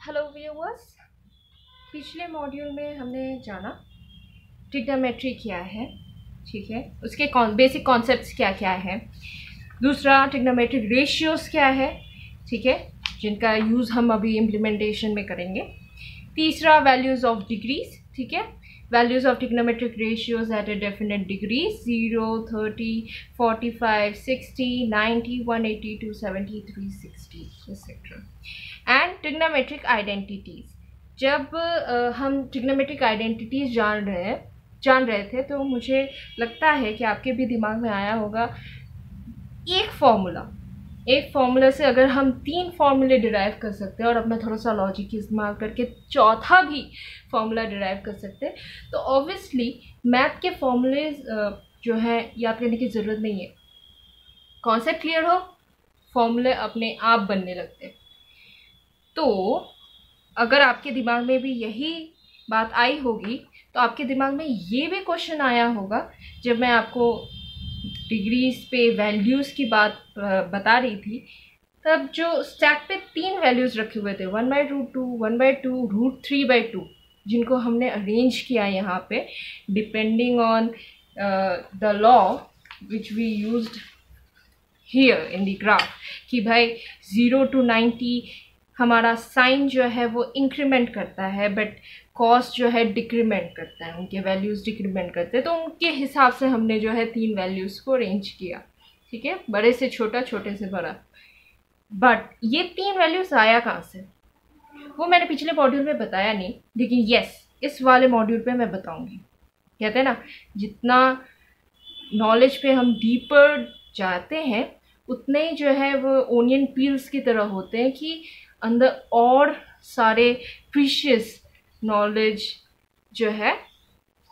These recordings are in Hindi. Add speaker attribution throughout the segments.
Speaker 1: Hello viewers. पिछले मॉड्यूल में हमने जाना ट्रिग्नोमेट्री क्या है, ठीक है, उसके बेसिक कॉन्सेप्ट्स क्या क्या है। दूसरा, ट्रिग्नोमेट्रिक रेशियोज़ क्या है, ठीक है, जिनका यूज़ हम अभी इम्प्लीमेंटेशन में करेंगे। तीसरा, वैल्यूज़ ऑफ डिग्रीज, ठीक है, values of trigonometric ratios at a definite degrees 0, 30, 45, 60, 90, 180, 270, 360 etcetera. And trigonometric identities. जब हम ट्रिग्नोमेट्रिक आइडेंटिटीज़ जान रहे थे तो मुझे लगता है कि आपके भी दिमाग में आया होगा एक फॉर्मूला से अगर हम 3 फॉर्मूले डिराइव कर सकते हैं और अपना थोड़ा सा लॉजिक इस्तेमाल करके चौथा भी फॉर्मूला डिराइव कर सकते हैं, तो ऑब्वियसली मैथ के फॉर्मूले जो है याद करने की ज़रूरत नहीं है। कॉन्सेप्ट क्लियर हो, फॉर्मूले अपने आप बनने लगते हैं। तो अगर आपके दिमाग में भी यही बात आई होगी तो आपके दिमाग में ये भी क्वेश्चन आया होगा जब मैं आपको डिग्रीज पे वैल्यूज़ की बात बता रही थी, तब जो स्टैक पे 3 वैल्यूज़ रखे हुए थे 1/√2, 1/2, √3/2, जिनको हमने अरेंज किया यहाँ पे depending on the law which we used here in the graph कि भाई 0 to 90 हमारा साइन जो है वो इंक्रीमेंट करता है बट कॉस्ट जो है डिक्रीमेंट करता है, उनके वैल्यूज़ डिक्रीमेंट करते हैं। तो उनके हिसाब से हमने जो है 3 वैल्यूज़ को अरेंज किया, ठीक है, बड़े से छोटा, छोटे से बड़ा। बट ये 3 वैल्यूज़ आया कहाँ से, वो मैंने पिछले मॉड्यूल में बताया नहीं, लेकिन यस, इस वाले मॉड्यूल पे मैं बताऊँगी। कहते हैं ना, जितना नॉलेज पे हम डीपर जाते हैं उतने ही जो है वो ओनियन पील्स की तरह होते हैं कि अंदर और सारे प्रीशियस नॉलेज जो है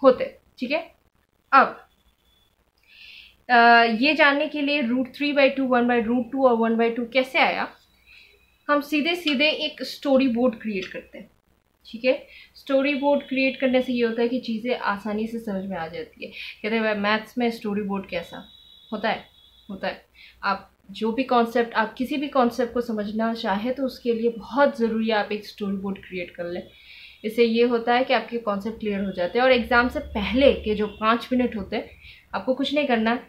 Speaker 1: होते, ठीक है। अब ये जानने के लिए √3/2, 1/√2 और 1/2 कैसे आया, हम सीधे सीधे एक स्टोरी बोर्ड क्रिएट करते हैं, ठीक है। स्टोरी बोर्ड क्रिएट करने से ये होता है कि चीज़ें आसानी से समझ में आ जाती है। कहते हैं मैथ्स में स्टोरी बोर्ड कैसा होता है। आप जो भी कॉन्सेप्ट, आप किसी भी कॉन्सेप्ट को समझना चाहे तो उसके लिए बहुत ज़रूरी है आप एक स्टोरी बोर्ड क्रिएट कर लें। इससे ये होता है कि आपके कॉन्सेप्ट क्लियर हो जाते हैं। और एग्ज़ाम से पहले के जो 5 मिनट होते हैं, आपको कुछ नहीं करना,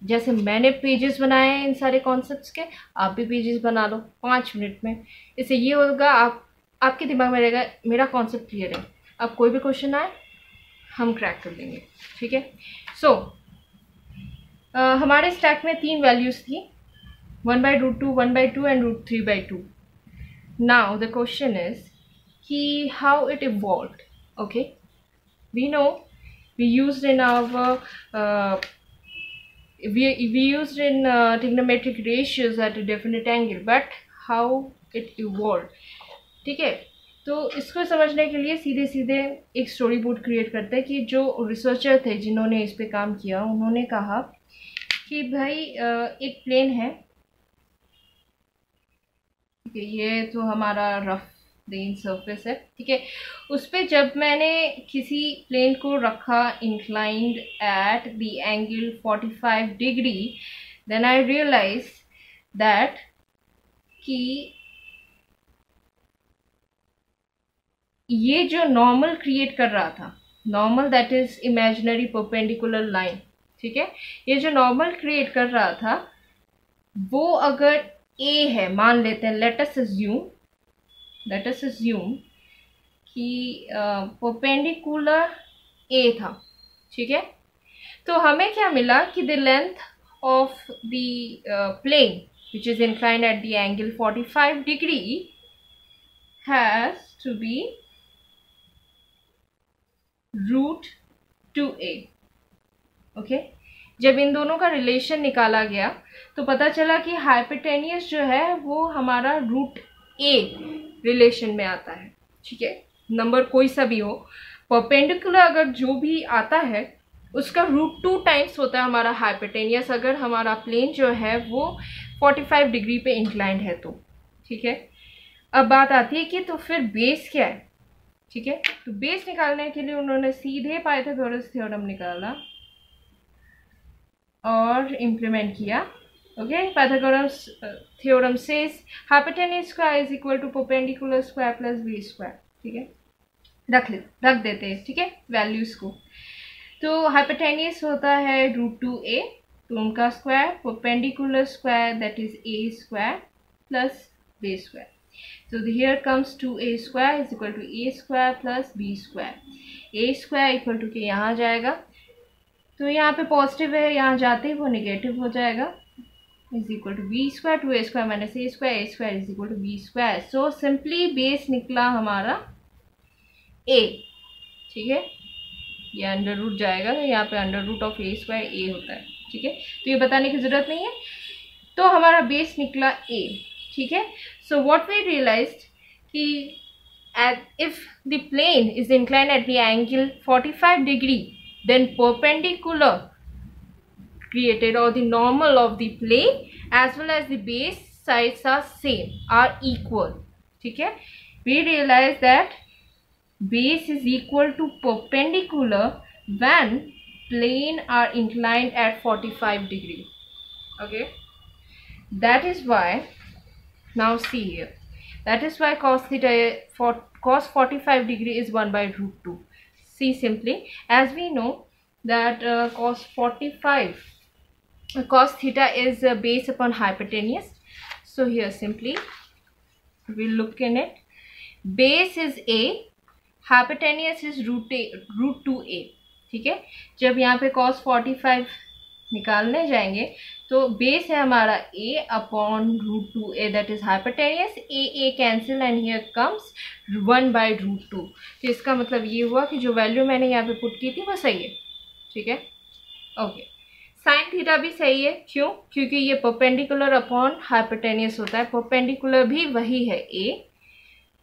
Speaker 1: जैसे मैंने पेजेस बनाए हैं इन सारे कॉन्सेप्ट्स के, आप भी पेजेस बना लो 5 मिनट में। इससे ये होगा आपके दिमाग में रहेगा मेरा कॉन्सेप्ट क्लियर है, अब कोई भी क्वेश्चन आए हम क्रैक कर लेंगे, ठीक है। सो हमारे स्टैक में 3 वैल्यूज़ थी 1/√2, 1/2 and √3/2. Now the question is how it evolved. Okay, we know we used in our we used in trigonometric ratios at a definite angle, but how it evolved, ठीक है। तो इसको समझने के लिए सीधे सीधे एक स्टोरी बोर्ड क्रिएट करते हैं कि जो रिसर्चर थे जिन्होंने इस पे काम किया, उन्होंने कहा कि भाई एक प्लेन है, ये तो हमारा रफ प्लेन सरफेस है, ठीक है। उस पर जब मैंने किसी प्लेन को रखा inclined at the angle 45 degree, then I realise that कि ये जो नॉर्मल क्रिएट कर रहा था, normal that is imaginary perpendicular line, ठीक है, ये जो नॉर्मल क्रिएट कर रहा था वो अगर A है, मान लेते हैं, लेट अस अज्यूम कि परपेंडिकुलर A था, ठीक है। तो हमें क्या मिला कि the length of the plane which is inclined at the angle 45 degree has to be √2a, okay. जब इन दोनों का रिलेशन निकाला गया तो पता चला कि हाइपोटेनियस जो है वो हमारा √a रिलेशन में आता है, ठीक है। नंबर कोई सा भी हो, परपेंडिकुलर अगर जो भी आता है उसका √2 टाइम्स होता है हमारा हाइपोटेनियस, अगर हमारा प्लेन जो है वो 45 डिग्री पे इंक्लाइंड है तो, ठीक है। अब बात आती है कि तो फिर बेस क्या है, ठीक है। तो बेस निकालने के लिए उन्होंने सीधे पाइथागोरस थ्योरम निकाला और इम्प्लीमेंट किया Okay, Pythagoras theorem says hypotenuse square is equal to perpendicular square plus b square. ठीक है, रख देते हैं, ठीक है, वैल्यूज को। तो हाइपोटेन्यूस होता है √2a, तो उनका square, perpendicular square that is a square plus b square. So here comes 2a square is equal to a square plus b square. a square equal to के यहाँ जाएगा, तो यहाँ पे पॉजिटिव है, यहाँ जाते ही वो नेगेटिव हो जाएगा, is equal to B square, 2a square minus a square is equal to b square. So simply base निकला हमारा a, ठीक है, ये अंडर रूट जाएगा तो यहाँ पे under root of a square a होता है, ठीक है, तो ये बताने की जरूरत नहीं है। तो हमारा बेस निकला a, ठीक है। सो व्हाट वी रियलाइज्ड कि if the plane is inclined at the angle 45 degree, then perpendicular created or the normal of the plane as well as the base sides are same, are equal, ठीक है। We realize that base is equal to perpendicular when plane are inclined at 45 degree. Okay, that is why, now see here, that is why cos theta for cos 45 degree is 1 by √2. See, simply as we know that cos theta is based upon hypotenuse. So here simply we look in it, base is a, hypotenuse is √2a, ठीक है। जब यहाँ पे cos 45 निकालने जाएंगे तो बेस है हमारा a upon √2a that is hypotenuse, a cancel and here comes 1 by √2। तो इसका मतलब ये हुआ कि जो वैल्यू मैंने यहाँ पे पुट की थी वो सही है, ठीक है। ओके, साइन थीटा भी सही है, क्यों? क्योंकि ये परपेंडिकुलर अपॉन हाइपोटेनियस होता है, परपेंडिकुलर भी वही है a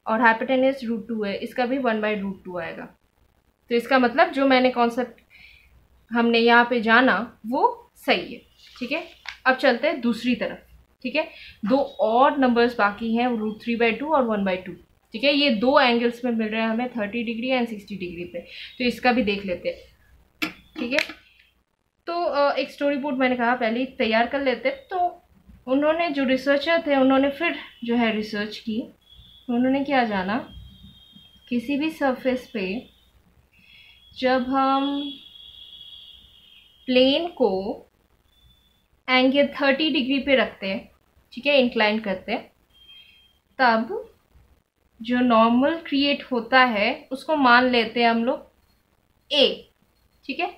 Speaker 1: और हाइपोटेनियस √2 है, इसका भी 1 by √2 आएगा। तो इसका मतलब जो मैंने कॉन्सेप्ट हमने यहाँ पे जाना वो सही है, ठीक है। अब चलते हैं दूसरी तरफ, ठीक है। दो और नंबर्स बाकी हैं, √3/2 और 1/2, ठीक है। ये दो एंगल्स में मिल रहे हैं हमें 30 डिग्री एंड 60 डिग्री पे, तो इसका भी देख लेते हैं, ठीक है। तो एक स्टोरी बोर्ड मैंने कहा पहले तैयार कर लेते। तो उन्होंने, जो रिसर्चर थे, उन्होंने फिर जो है रिसर्च की, उन्होंने क्या जाना, किसी भी सरफेस पे जब हम प्लेन को एंगल 30 डिग्री पे रखते हैं, ठीक है, इंक्लाइन करते हैं, तब जो नॉर्मल क्रिएट होता है उसको मान लेते हैं हम लोग a, ठीक है।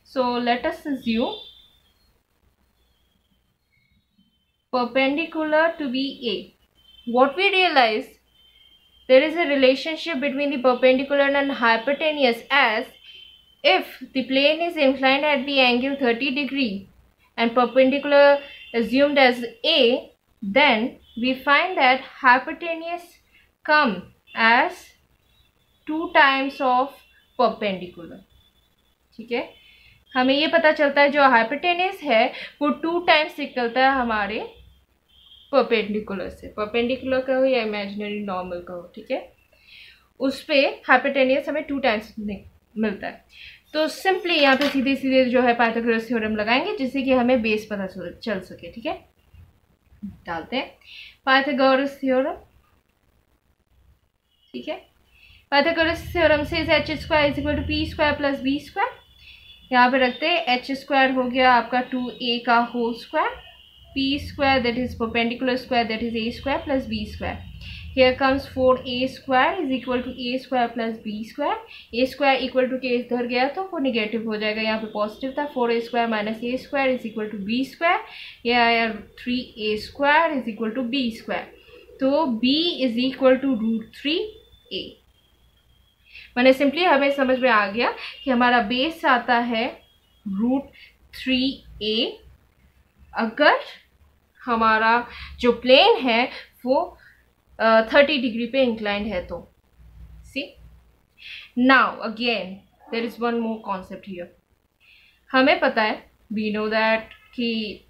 Speaker 1: So let us assume perpendicular to be a. What we realize, there is a relationship between the perpendicular and hypotenuse, as if the plane is inclined at the angle 30 degree and perpendicular assumed as a, then we find that hypotenuse come as 2 times of perpendicular, ठीक है। हमें ये पता चलता है जो हाइपोटेन्यूस है वो 2 टाइम्स निकलता है हमारे परपेंडिकुलर से, परपेंडिकुलर का हो या इमेजिनरी नॉर्मल का हो, ठीक है, उस पे हाइपोटेन्यूस हमें 2 टाइम्स मिलता है। तो सिंपली यहाँ पे सीधे सीधे जो है पाइथागोरस थ्योरम लगाएंगे जिससे कि हमें बेस पता चल सके, ठीक है। डालते हैं पाइथागोरस थ्योरम, ठीक है। पाइथागोरस थ्योरम से h square is equal to p square plus b square, यहाँ पे रखते हैं h स्क्वायर हो गया आपका 2a का whole square, p square that is perpendicular square that is a square plus b square. Here comes 4a square is equal to a square plus b square. a square equal to k इधर गया तो वो निगेटिव हो जाएगा, यहाँ पे पॉजिटिव था। 4a square minus a square is equal to b square, ये आया 3a square is equal to b square। तो b is equal to √3a। मैंने सिंपली हमें समझ में आ गया कि हमारा बेस आता है √3a अगर हमारा जो प्लेन है वो 30 डिग्री पे इंक्लाइंड है तो। See, now again there is one more concept here. हमें पता है, वी नो दैट कि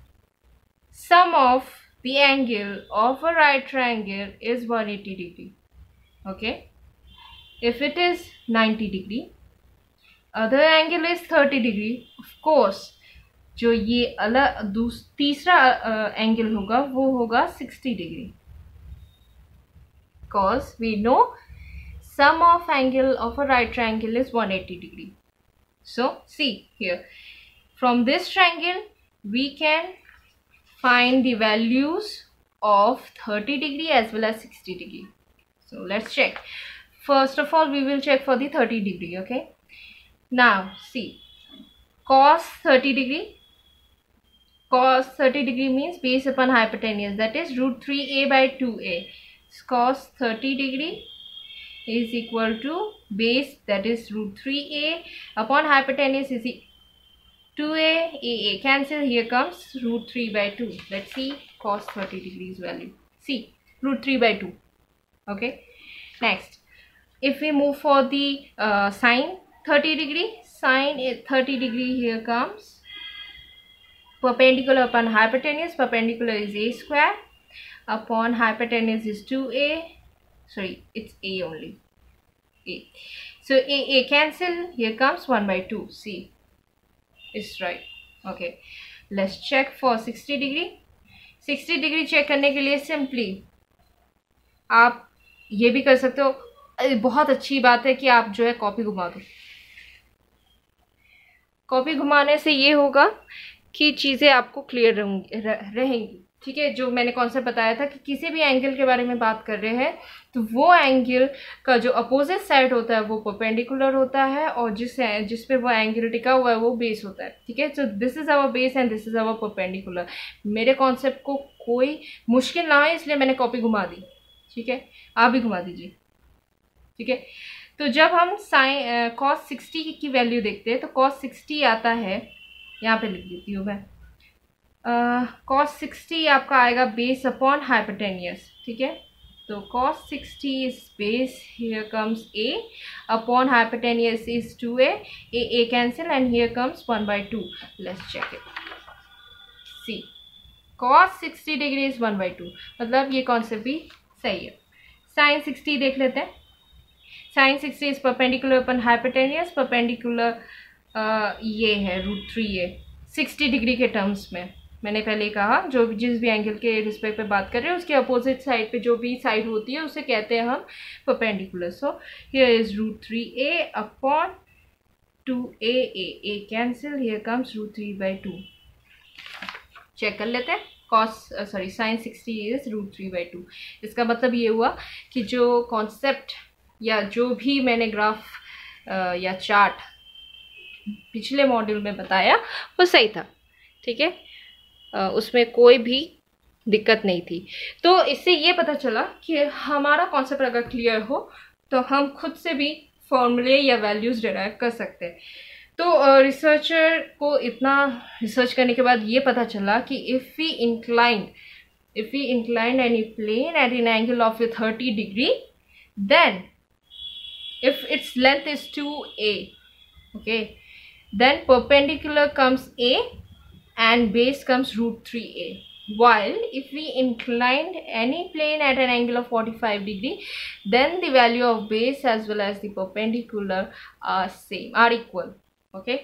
Speaker 1: some of the angle of a right triangle is 180 degree, okay. If it is 90 degree, other angle is 30 degree, of course जो ये अलग तीसरा एंगल होगा वो होगा 60 degree, cause we know sum of angle of a right triangle is 180 degree. So see here, from this triangle we can find the values of 30 degree as well as 60 degree. So let's check. First of all we will check for the 30 degree. Okay, now see, cos 30 degree, cos 30 degree means base upon hypotenuse, that is root 3a by 2a. Cos 30 degree is equal to base, that is root 3a upon hypotenuse is 2a, a cancel, here comes root 3 by 2. Let's see cos 30 degrees value. See, root 3 by 2. Okay, next if we move for the sine 30 degree, sine 30 degree, here comes perpendicular upon hypotenuse, perpendicular is a square, upon hypotenuse is 2a, sorry it's a only, a. So a cancel, here comes 1 by 2. See, it's right. Okay, let's check for 60 degree. 60 degree check करने के लिए सिंपली आप ये भी कर सकते हो, बहुत अच्छी बात है कि आप जो है कॉपी घुमा दो। कॉपी घुमाने से ये होगा कि चीज़ें आपको क्लियर रहेंगी। ठीक है, जो मैंने कॉन्सेप्ट बताया था कि किसी भी एंगल के बारे में बात कर रहे हैं तो वो एंगल का जो अपोजिट साइड होता है वो परपेंडिकुलर होता है और जिस पे वो एंगल टिका हुआ है वो बेस होता है। ठीक है, so this is our base and this is our perpendicular. मेरे कॉन्सेप्ट को कोई मुश्किल ना है इसलिए मैंने कॉपी घुमा दी। ठीक है, आप भी घुमा दीजिए। ठीक है, तो जब हम साइन cos 60 की वैल्यू देखते हैं तो cos 60 आता है, यहाँ पे लिख देती हूँ मैं, cos 60 आपका आएगा बेस अपॉन हाइपोटेनियस। ठीक है, तो cos 60 is base, here comes a upon hypotenuse is 2a, a cancel and here comes 1 by 2. Let's check it. See, cos 60 degree is 1 by 2, मतलब ये कॉन्सेप्ट भी सही है। साइन 60 देख लेते हैं। Sine 60 is perpendicular upon hypotenuse, perpendicular ये है रूट 3a 60 डिग्री के टर्म्स में। मैंने पहले कहा जो जिस भी एंगल के रिस्पेक्ट पे बात कर रहे हैं उसके अपोजिट साइड पे जो भी साइड होती है उसे कहते हैं हम perpendicular. So here is root 3a upon 2a, a cancel, here comes root 3 by 2। Check कर लेते हैं। Sine 60 is root 3 by 2। इसका मतलब ये हुआ कि जो कॉन्सेप्ट या जो भी मैंने ग्राफ या चार्ट पिछले मॉड्यूल में बताया वो सही था। ठीक है, उसमें कोई भी दिक्कत नहीं थी। तो इससे ये पता चला कि हमारा कॉन्सेप्ट अगर क्लियर हो तो हम खुद से भी फॉर्मूले या वैल्यूज डिराइव कर सकते हैं। तो रिसर्चर को इतना रिसर्च करने के बाद ये पता चला कि if we inclined any plane at an angle of 30 degree, then if its length is 2a, okay, then perpendicular comes a and base comes root 3a, while if we inclined any plane at an angle of 45 degree, then the value of base as well as the perpendicular are equal. Okay,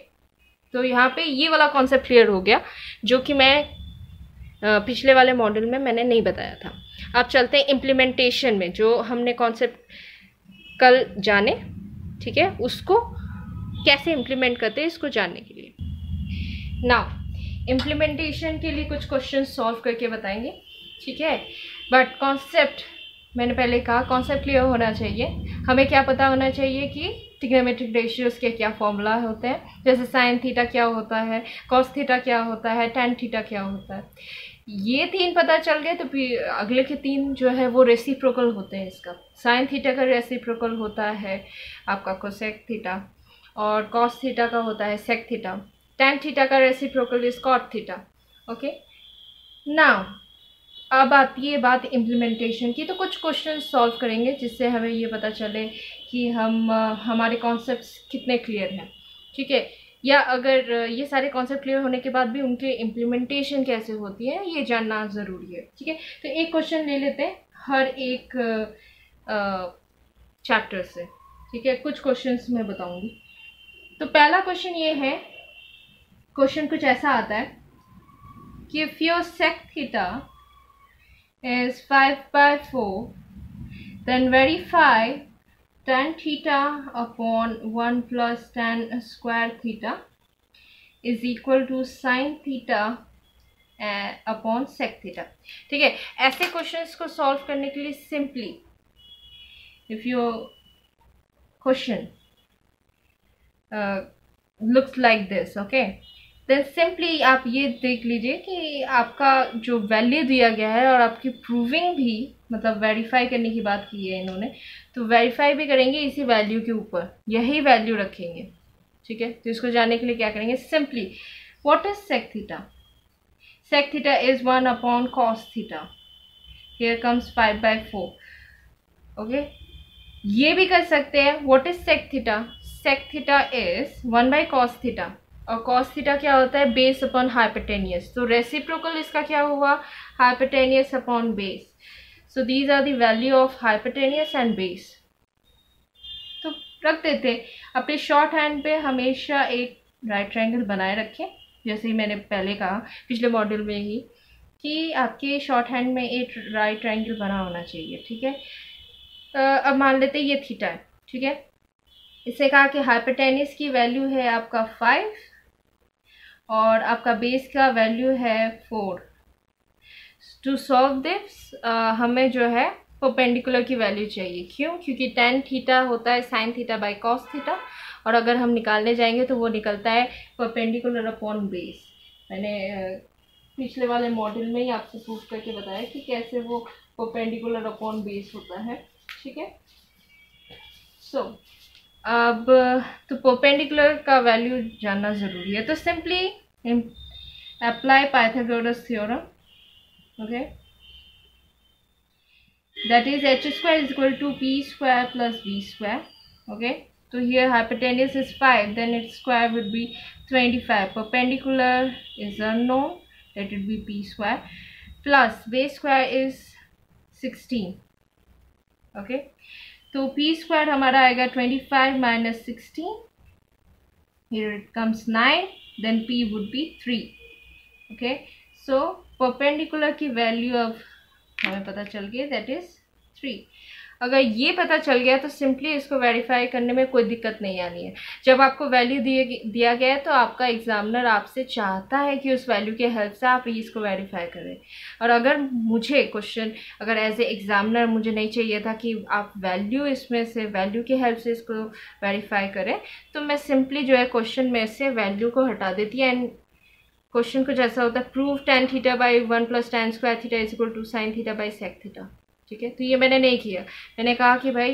Speaker 1: तो यहाँ पे ये वाला कॉन्सेप्ट क्लियर हो गया जो कि मैं पिछले वाले मॉड्यूल में मैंने नहीं बताया था। अब चलते हैं इम्प्लीमेंटेशन में, जो हमने कॉन्सेप्ट कल जाने। ठीक है, उसको कैसे इम्प्लीमेंट करते हैं इसको जानने के लिए नाउ इम्प्लीमेंटेशन के लिए कुछ क्वेश्चन सॉल्व करके बताएंगे। ठीक है, बट कॉन्सेप्ट मैंने पहले कहा कॉन्सेप्ट क्लियर होना चाहिए। हमें क्या पता होना चाहिए कि ट्रिग्नोमेट्रिक रेशियोज के क्या फॉर्मूला होते हैं, जैसे साइन थीटा क्या होता है, कॉस थीटा क्या होता है, टैन थीटा क्या होता है। ये 3 पता चल गए तो फिर अगले के 3 जो है वो रेसिप्रोकल होते हैं। इसका साइन थीटा का रेसिप्रोकल होता है आपका कोसेक थीटा, और कॉस थीटा का होता है सेक थीटा, टैन थीटा का reciprocal is cot theta. Okay, now अब आती है बात इम्प्लीमेंटेशन की। तो कुछ क्वेश्चन सॉल्व करेंगे जिससे हमें ये पता चले कि हमारे कॉन्सेप्ट्स कितने क्लियर हैं। ठीक है, या अगर ये सारे कॉन्सेप्ट क्लियर होने के बाद भी उनके इम्प्लीमेंटेशन कैसे होती है ये जानना ज़रूरी है। ठीक है, तो एक क्वेश्चन ले लेते हैं हर एक चैप्टर से। ठीक है, कुछ क्वेश्चंस मैं बताऊंगी। तो पहला क्वेश्चन ये है, क्वेश्चन कुछ ऐसा आता है कि if your sec theta is 5/4 then verify tan theta upon 1 plus tan square theta is equal to sin theta अपॉन sec थीटा। ठीक है, ऐसे क्वेश्चंस को सॉल्व करने के लिए simply if your question looks like this, okay, then simply आप ये देख लीजिए कि आपका जो वैल्यू दिया गया है और आपकी प्रूविंग भी, मतलब वेरीफाई करने की बात की है इन्होंने, तो वेरीफाई भी करेंगे इसी वैल्यू के ऊपर, यही वैल्यू रखेंगे। ठीक है, तो इसको जानने के लिए क्या करेंगे, simply what is sec theta? Sec theta is 1 upon cos theta. Here comes 5/4. Okay. ये भी कर सकते हैं. What is sec theta? Sec theta is 1 by cos theta. और cos theta क्या होता है? Base upon hypotenuse. तो reciprocal इसका क्या हुआ? Hypotenuse upon base. So these are the value of hypotenuse and base. तो रख देते. अपने शॉर्ट हैंड पे हमेशा एक राइट ट्रायंगल बनाए रखें, जैसे ही मैंने पहले कहा पिछले मॉड्यूल में ही कि आपके शॉर्ट हैंड में एक राइट ट्रायंगल बना होना चाहिए। ठीक है, अब मान लेते हैं ये थीटा है। ठीक है, इससे कहा कि हाइपोटेन्यूज की वैल्यू है आपका 5 और आपका बेस का वैल्यू है 4। टू सॉल्व दिस हमें जो है परपेंडिकुलर की वैल्यू चाहिए। क्यों? क्योंकि tan थीटा होता है sin theta by cos theta, और अगर हम निकालने जाएंगे तो वो निकलता है परपेंडिकुलर अपॉन बेस। मैंने पिछले वाले मॉड्यूल में ही आपसे प्रूफ करके बताया कि कैसे वो परपेंडिकुलर अपॉन बेस होता है। ठीक है, सो अब तो परपेंडिकुलर का वैल्यू जानना ज़रूरी है, तो simply apply Pythagoras theorem. Okay, that is h square is equal to p square plus v square. Okay, so here hypotenuse is 5, then its square would be 25. Perpendicular is unknown, that would be p square, plus base square is 16. Okay, तो p square हमारा आएगा 25 minus 16, here it comes 9, then p would be 3. Okay, so perpendicular की वैल्यू अब हमें पता चल गया, दैट इज 3। अगर ये पता चल गया तो सिंपली इसको वेरीफाई करने में कोई दिक्कत नहीं आनी है। जब आपको वैल्यू दिया गया है तो आपका एग्जामिनर आपसे चाहता है कि उस वैल्यू के हेल्प से आप इसको वेरीफाई करें। और अगर मुझे क्वेश्चन, अगर एज ए एग्जामिनर मुझे नहीं चाहिए था कि आप वैल्यू इसमें से वैल्यू के हेल्प से इसको वेरीफाई करें, तो मैं सिंपली जो है क्वेश्चन में से वैल्यू को हटा देती है एंड क्वेश्चन कुछ ऐसा होता है, prove tan theta by 1 plus tan square theta is equal to sin theta by sec theta. ठीक है, तो ये मैंने नहीं किया। मैंने कहा कि भाई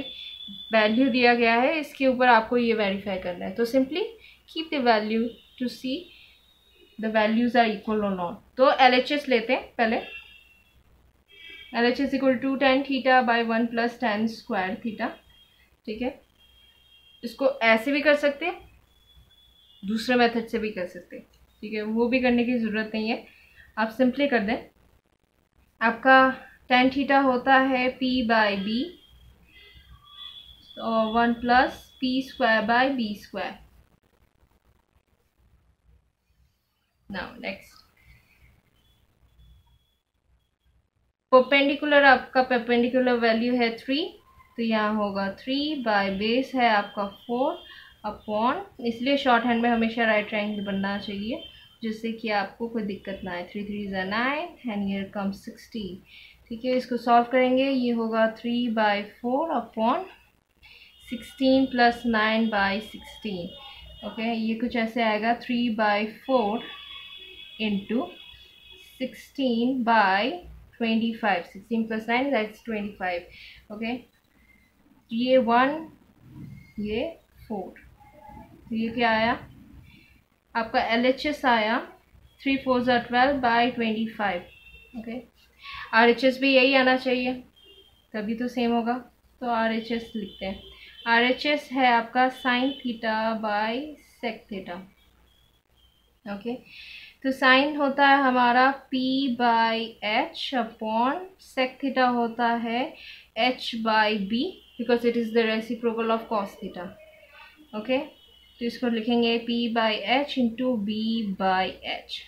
Speaker 1: वैल्यू दिया गया है, इसके ऊपर आपको ये वेरीफाई करना है, तो simply keep the value to see the values are equal और नॉट। तो LHS लेते हैं पहले। LHS equal to tan theta by 1 plus tan square theta. ठीक है, इसको ऐसे भी कर सकते हैं, दूसरे मेथड से भी कर सकते हैं। ठीक है, वो भी करने की ज़रूरत नहीं है, आप सिंपली कर दें। आपका tan थीटा होता है p बाई बी और 1 plus p square by B square. Now next, perpendicular, आपका परपेंडिकुलर वैल्यू है 3, तो यहाँ होगा 3 बाई बेस है आपका 4 अपॉन, इसलिए शॉर्ट हैंड में हमेशा राइट ट्रायंगल बनना चाहिए जिससे कि आपको कोई दिक्कत ना आए। 3 3 is 9 एंड हियर कम 16। ठीक है, इसको सॉल्व करेंगे, ये होगा 3 by 4 upon 16 plus 9 by 16। Okay, ये कुछ ऐसे आएगा 3 by 4 into 16 by 25। 16 plus 9 that's 25। Okay, ये 1 ये 4, तो ये क्या आया आपका LHS आया 3 4 12 बाई 25। ओके, RHS भी यही आना चाहिए, तभी तो सेम होगा, तो RHS लिखते हैं। RHS है आपका sine theta by sec theta. Okay, तो साइन होता है हमारा P बाई H अपॉन सेक थीटा होता है H by B because it is the reciprocal of cos theta. Okay, तो इसको लिखेंगे P by H into B by H.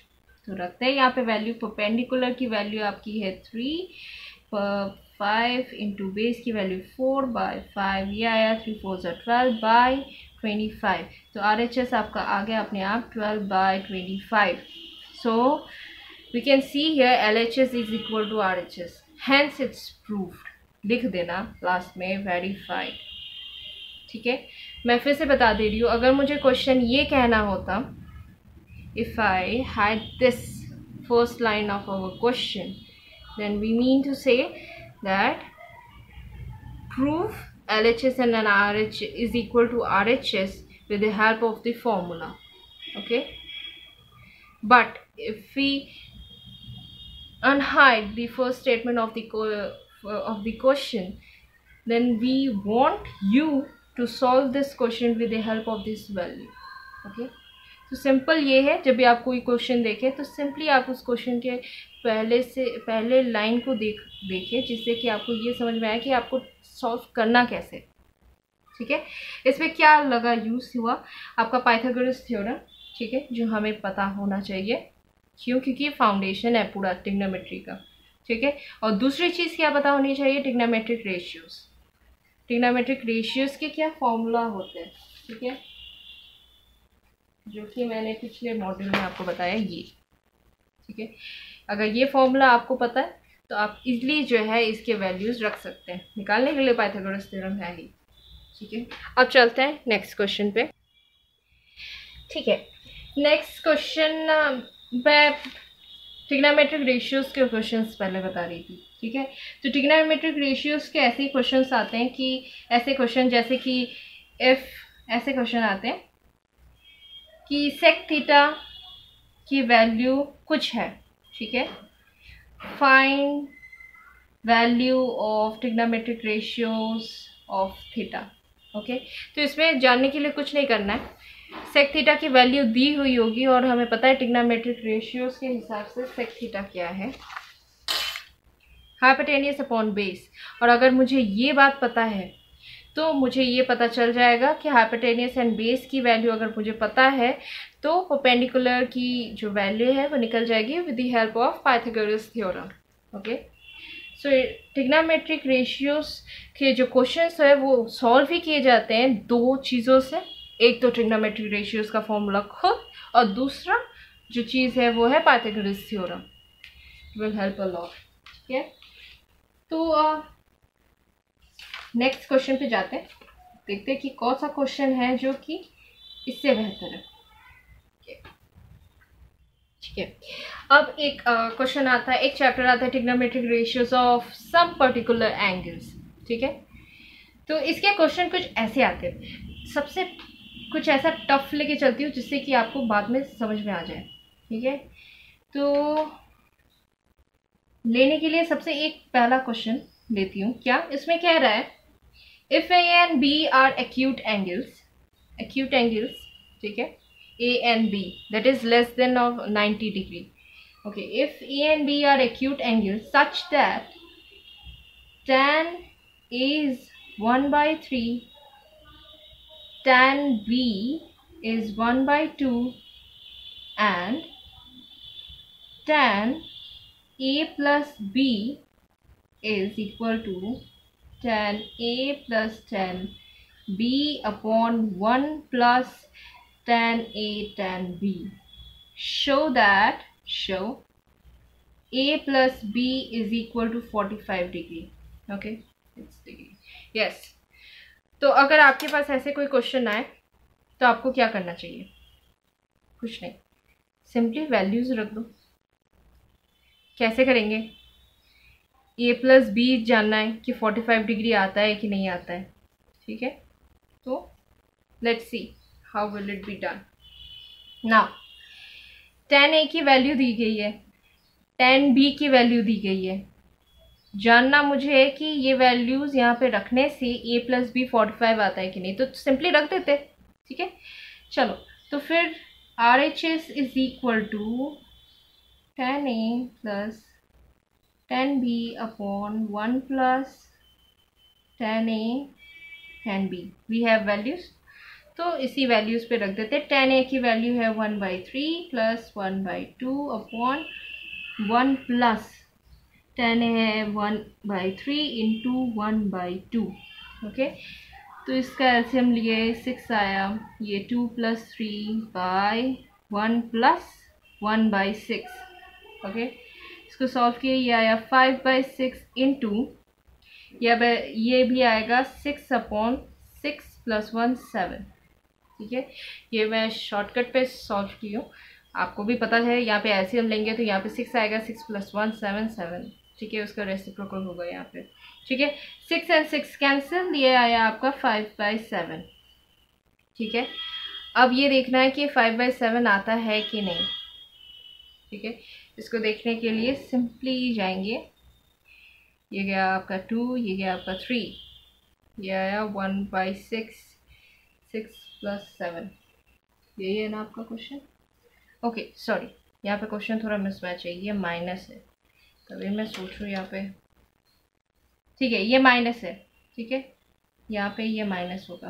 Speaker 1: तो रखते हैं यहाँ पे वैल्यू। परपेंडिकुलर की वैल्यू आपकी है 3, 5 इंटू बेस की वैल्यू 4 बाई 5, ये आया 3 4 12 बाई 25। तो RHS आपका आ गया अपने आप 12 by 25। So we can see here LHS is equal to RHS, hence it's proved. लिख देना लास्ट में वेरीफाइड। ठीक है, मैं फिर से बता दे रही हूँ, अगर मुझे क्वेश्चन ये कहना होता, if I had this first line of our question, then we mean to say that prove LHS and an RH is equal to RHS with the help of the formula. Okay, but if we unhide the first statement of the question, then we want you to solve this question with the help of this value. Okay, तो सिंपल ये है, जब भी आप कोई क्वेश्चन देखें तो सिंपली आप उस क्वेश्चन के पहले लाइन को देखें, जिससे कि आपको ये समझ में आए कि आपको सॉल्व करना कैसे। ठीक है, इसमें क्या लगा यूज़ हुआ आपका पाइथागोरस थ्योरम। ठीक है, जो हमें पता होना चाहिए, क्यों? क्योंकि फाउंडेशन है पूरा ट्रिग्नोमेट्री का। ठीक है, और दूसरी चीज़ क्या पता होनी चाहिए, ट्रिग्नोमेट्रिक रेशियोज। ट्रिग्नोमेट्रिक रेशियोज के क्या फॉर्मूला होते हैं। ठीक है, जो कि मैंने पिछले मॉड्यूल में आपको बताया ये। ठीक है, अगर ये फॉर्मूला आपको पता है तो आप इजली जो है इसके वैल्यूज़ रख सकते हैं, निकालने के लिए पाइथागोरस थ्योरम है ही। ठीक है, अब चलते हैं नेक्स्ट क्वेश्चन पे। ठीक है, नेक्स्ट क्वेश्चन मैं ट्रिग्नोमेट्रिक रेशियोज़ के क्वेश्चंस पहले बता रही थी। ठीक है, तो ट्रिग्नोमेट्रिक रेशियोज़ के ऐसे क्वेश्चंस आते हैं कि ऐसे क्वेश्चन जैसे कि ऐसे क्वेश्चन आते हैं कि सेक थीटा की वैल्यू कुछ है। ठीक है, find value of trigonometric ratios of theta. Okay, तो इसमें जानने के लिए कुछ नहीं करना है, सेक थीटा की वैल्यू दी हुई होगी और हमें पता है ट्रिग्नोमेट्रिक रेशियोज के हिसाब से सेक थीटा क्या है, हाइपोटेनियस अपॉन बेस। और अगर मुझे ये बात पता है तो मुझे ये पता चल जाएगा कि हाइपोटेनियस एंड बेस की वैल्यू अगर मुझे पता है तो परपेंडिकुलर की जो वैल्यू है वो निकल जाएगी with the help of Pythagoras theorem. Okay, so trigonometric ratios के जो क्वेश्चंस है वो सॉल्व ही किए जाते हैं दो चीज़ों से। एक तो ट्रिग्नोमेट्रिक रेशियोज का फॉर्मूला खुद, और दूसरा जो चीज़ है वो है Pythagoras theorem, will help a lot. ठीक है, तो नेक्स्ट क्वेश्चन पे जाते हैं, देखते हैं कि कौन सा क्वेश्चन है जो कि इससे बेहतर है। ठीक है, अब एक क्वेश्चन आता है, एक चैप्टर आता है trigonometric ratios of some particular angles. ठीक है, तो इसके क्वेश्चन कुछ ऐसे आते हैं, सबसे कुछ ऐसा टफ लेके चलती हूँ जिससे कि आपको बाद में समझ में आ जाए। ठीक है, तो लेने के लिए सबसे एक पहला क्वेश्चन लेती हूँ। क्या इसमें कह रहा है, if A and B are acute angles, ठीक है, A and B that is less than of 90 degree. Okay, if A and B are acute angles such that tan A is 1/3, tan B is 1/2 and tan A plus B is equal to tan A plus tan B upon 1 plus tan A tan B. Show A plus B is equal to 45 degree. Okay, it's degree. Yes. तो अगर आपके पास ऐसे कोई क्वेश्चन आए तो आपको क्या करना चाहिए? कुछ नहीं, सिंपली वैल्यूज रख दो। कैसे करेंगे? ए प्लस बी जानना है कि 45 डिग्री आता है कि नहीं आता है। ठीक है, तो let's see how will it be done. Now tan ए की वैल्यू दी गई है, tan बी की वैल्यू दी गई है। जानना मुझे है कि ये वैल्यूज़ यहाँ पे रखने से ए प्लस बी 45 आता है कि नहीं, तो सिंपली रख देते। ठीक है, चलो, तो फिर RHS is equal to tan A प्लस tan B upon 1 plus tan A tan B. We have values, तो इसी वैल्यूज़ पे रख देते हैं। tan a की वैल्यू है 1/3 plus 1/2 upon 1 plus tan a है 1/3 इंटू 1/2। ओके, तो इसका एलसीएम लिए 6 आया, ये 2 प्लस 3 बाय 1 प्लस 1/6। ओके, इसको सॉल्व किए, ये आया 5/6 इंटू ये भी आएगा 6 अपॉन 6 प्लस 1 7। ठीक है, ये मैं शॉर्टकट पे सॉल्व की हूँ, आपको भी पता है यहाँ पे एलसीएम लेंगे तो यहाँ पे 6 आएगा, 6 प्लस 1 7 7। ठीक है, उसका रेसिप्रोकल होगा यहाँ पे। ठीक है, 6 एंड 6 कैंसिल, ये आया आपका 5/7। ठीक है, अब ये देखना है कि 5/7 आता है कि नहीं। ठीक है, इसको देखने के लिए सिंपली जाएंगे, ये गया आपका 2, ये गया आपका 3, ये आया 1/6, 6 प्लस 7। यही है ना आपका क्वेश्चन? ओके सॉरी, यहाँ पे क्वेश्चन थोड़ा मिसमैच है, ये माइनस है, तभी मैं सोच रही हूँ यहाँ पे। ठीक है, ये माइनस है। ठीक है, यहाँ पे ये माइनस होगा,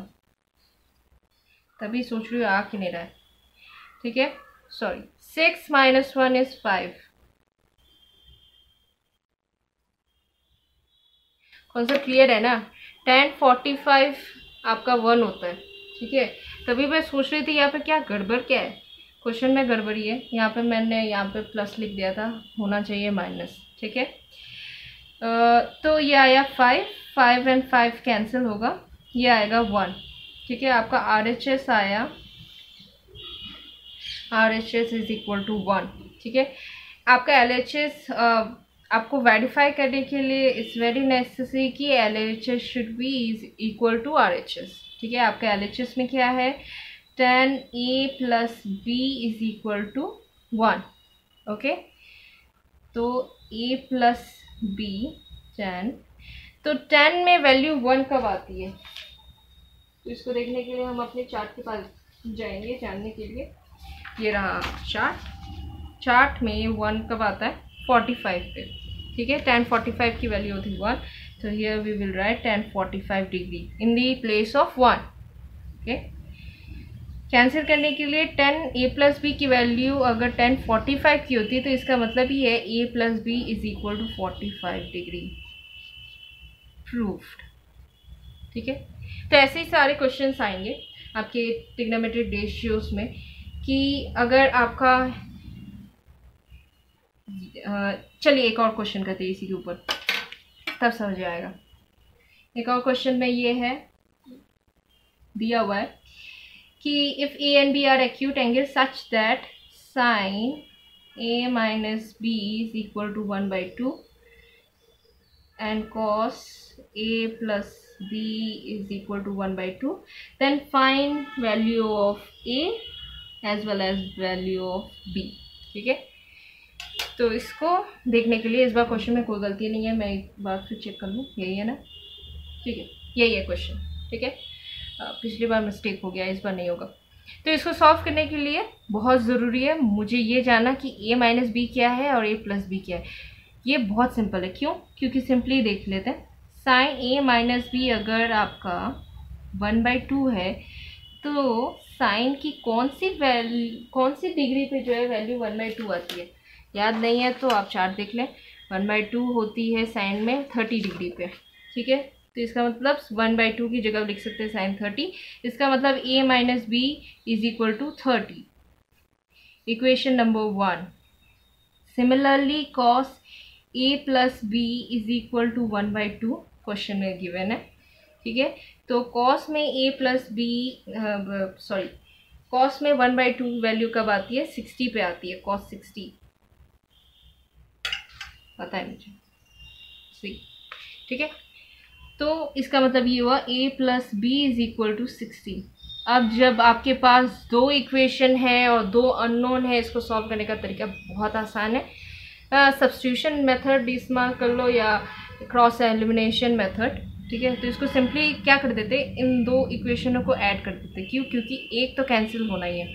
Speaker 1: तभी सोच रही हूँ आ क्यों नहीं रहा है। ठीक है, सॉरी, 6 - 1 इज 5। कॉन्सेप्ट क्लियर है ना? tan 45 आपका 1 होता है। ठीक है, तभी मैं सोच रही थी यहाँ पे क्या गड़बड़, क्या है क्वेश्चन में गड़बड़ी है। यहाँ पे मैंने यहाँ पे प्लस लिख दिया था, होना चाहिए माइनस। ठीक है, तो ये आया 5 एंड 5 कैंसिल होगा, ये आएगा 1। ठीक है, आपका RHS आया, RHS इज इक्वल टू 1। ठीक है, आपका LHS आपको वेरीफाई करने के लिए इट्स वेरी नेसेसरी कि LHS should be is equal to RHS। ठीक है, आपका LHS में क्या है, tan a plus b is equal to 1। Okay, तो a प्लस b tan, तो tan में वैल्यू 1 कब आती है, तो इसको देखने के लिए हम अपने चार्ट के पास जाएंगे जानने के लिए। ये रहा चार्ट में 1 कब आता है, 45 पे। ठीक है, tan 45 की वैल्यू होती है 1, तो here we will write tan 45 degree in the place of 1। Okay, cancel करने के लिए tan a प्लस बी की वैल्यू अगर tan 45 की होती है तो इसका मतलब ही है a plus B is equal to 45 degree. Proved. ठीक है, तो ऐसे ही सारे क्वेश्चंस आएंगे आपके ट्रिग्नोमेट्रिक रेशियोज में कि अगर आपका चलिए एक और क्वेश्चन करते हैं इसी के ऊपर, तब समझ आएगा। एक और क्वेश्चन में ये है दिया हुआ है कि if a and b are acute angles such that sin a minus b is equal to 1/2 and cos a plus b is equal to 1/2, then find value of a as well as value of b। ठीक है, तो इसको देखने के लिए इस बार क्वेश्चन में कोई गलती नहीं है, मैं एक बार फिर चेक कर लूँ, यही है ना? ठीक है, यही है क्वेश्चन। ठीक है, पिछली बार मिस्टेक हो गया, इस बार नहीं होगा। तो इसको सॉल्व करने के लिए बहुत ज़रूरी है मुझे ये जानना कि a माइनस बी क्या है और a प्लस बी क्या है। ये बहुत सिंपल है, क्यों? क्योंकि सिंपली देख लेते हैं, साइन a माइनस बी अगर आपका 1/2 है तो साइन की कौन सी डिग्री पे जो है वैल्यू 1/2 आती है, याद नहीं है तो आप चार्ट देख लें। 1/2 होती है साइन में 30 डिग्री पे। ठीक है, तो इसका मतलब 1/2 की जगह लिख सकते हैं साइन 30, इसका मतलब a minus B is equal to 30। Equation number 1। Similarly cos a plus B is equal to 1/2 question में गिवन है। ठीक है, तो cos में a प्लस बी cos में 1/2 वैल्यू कब आती है, 60 पे आती है, cos 60 पता है मुझे, सी। ठीक है, तो इसका मतलब ये हुआ a plus B is equal to 60। अब जब आपके पास दो इक्वेशन है और दो अननोन है, इसको सॉल्व करने का तरीका बहुत आसान है। सब्स्टिट्यूशन मेथड इस्तेमाल कर लो या क्रॉस एलिमिनेशन मेथड। ठीक है, तो इसको सिंपली क्या कर देते, इन दो इक्वेशनों को ऐड कर देते। क्यों? क्योंकि एक तो कैंसिल होना ही है।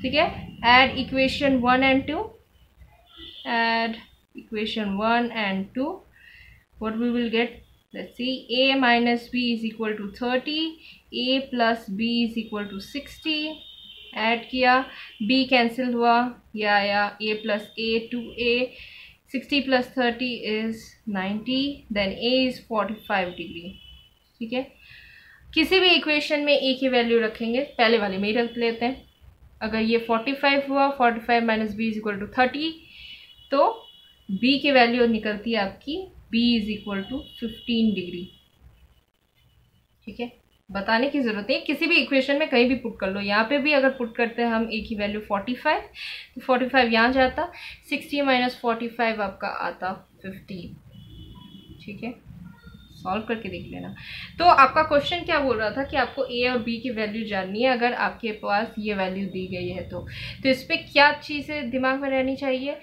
Speaker 1: ठीक है, add equation 1 and 2, add equation 1 and 2, what we will get, let's see, a minus b is equal to 30, a plus b is equal to 60, add किया, b कैंसिल हुआ, ये आया a plus a 2a, 60 plus 30 is 90, then a is 45 degree. ठीक है, किसी भी इक्वेशन में a की वैल्यू रखेंगे, पहले वाले में ही रख लेते हैं। अगर ये 45 हुआ, 45 minus B is equal to 30, तो b की वैल्यू निकलती है आपकी b is equal to 15 degree. ठीक है, बताने की जरूरत नहीं, किसी भी इक्वेशन में कहीं भी पुट कर लो। यहाँ पे भी अगर पुट करते हैं हम a की वैल्यू 45, तो 45 यहाँ जाता, 60 माइनस 45 आपका आता 15। ठीक है, सॉल्व करके देख लेना। तो आपका क्वेश्चन क्या बोल रहा था कि आपको a और b की वैल्यू जाननी है, अगर आपके पास ये वैल्यू दी गई है तो इस पर क्या चीज़ें दिमाग में रहनी चाहिए,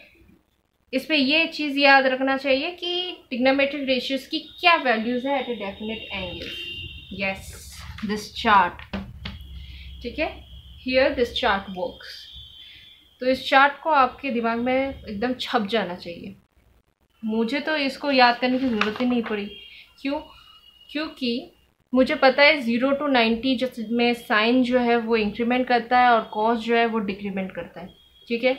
Speaker 1: इस पर ये चीज़ याद रखना चाहिए कि ट्रिग्नोमेट्रिक रेशियोज की क्या वैल्यूज़ है at a definite angle. Yes, this chart. ठीक है, हियर दिस चार्ट वर्क्स। तो इस चार्ट को आपके दिमाग में एकदम छप जाना चाहिए। मुझे तो इसको याद करने की ज़रूरत ही नहीं पड़ी। क्यों? क्योंकि मुझे पता है 0 to 90 जिसमें साइन जो है वो इंक्रीमेंट करता है और कॉस जो है वो डिक्रीमेंट करता है। ठीक है,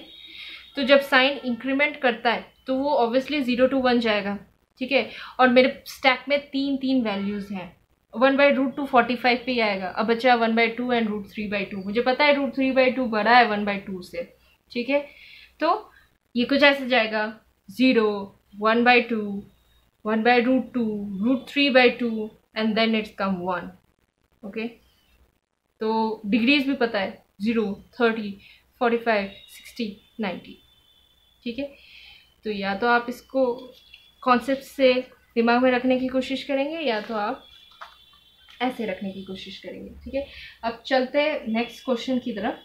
Speaker 1: तो जब साइन इंक्रीमेंट करता है तो वो ऑब्वियसली 0 to 1 जाएगा। ठीक है, और मेरे स्टैक में तीन वैल्यूज़ हैं। 1/√2 45 पे ही आएगा, अब बचा 1/2 एंड √3/2। मुझे पता है √3/2 बड़ा है 1/2 से। ठीक है, तो ये कुछ ऐसे जाएगा 0, 1/2, 1/√2, √3/2 and then it's come 1। Okay, तो डिग्रीज भी पता है 0, 30, 45, 60, 90। ठीक है, तो या तो आप इसको कॉन्सेप्ट से दिमाग में रखने की कोशिश करेंगे या तो आप ऐसे रखने की कोशिश करेंगे। ठीक है, अब चलते हैं नेक्स्ट क्वेश्चन की तरफ।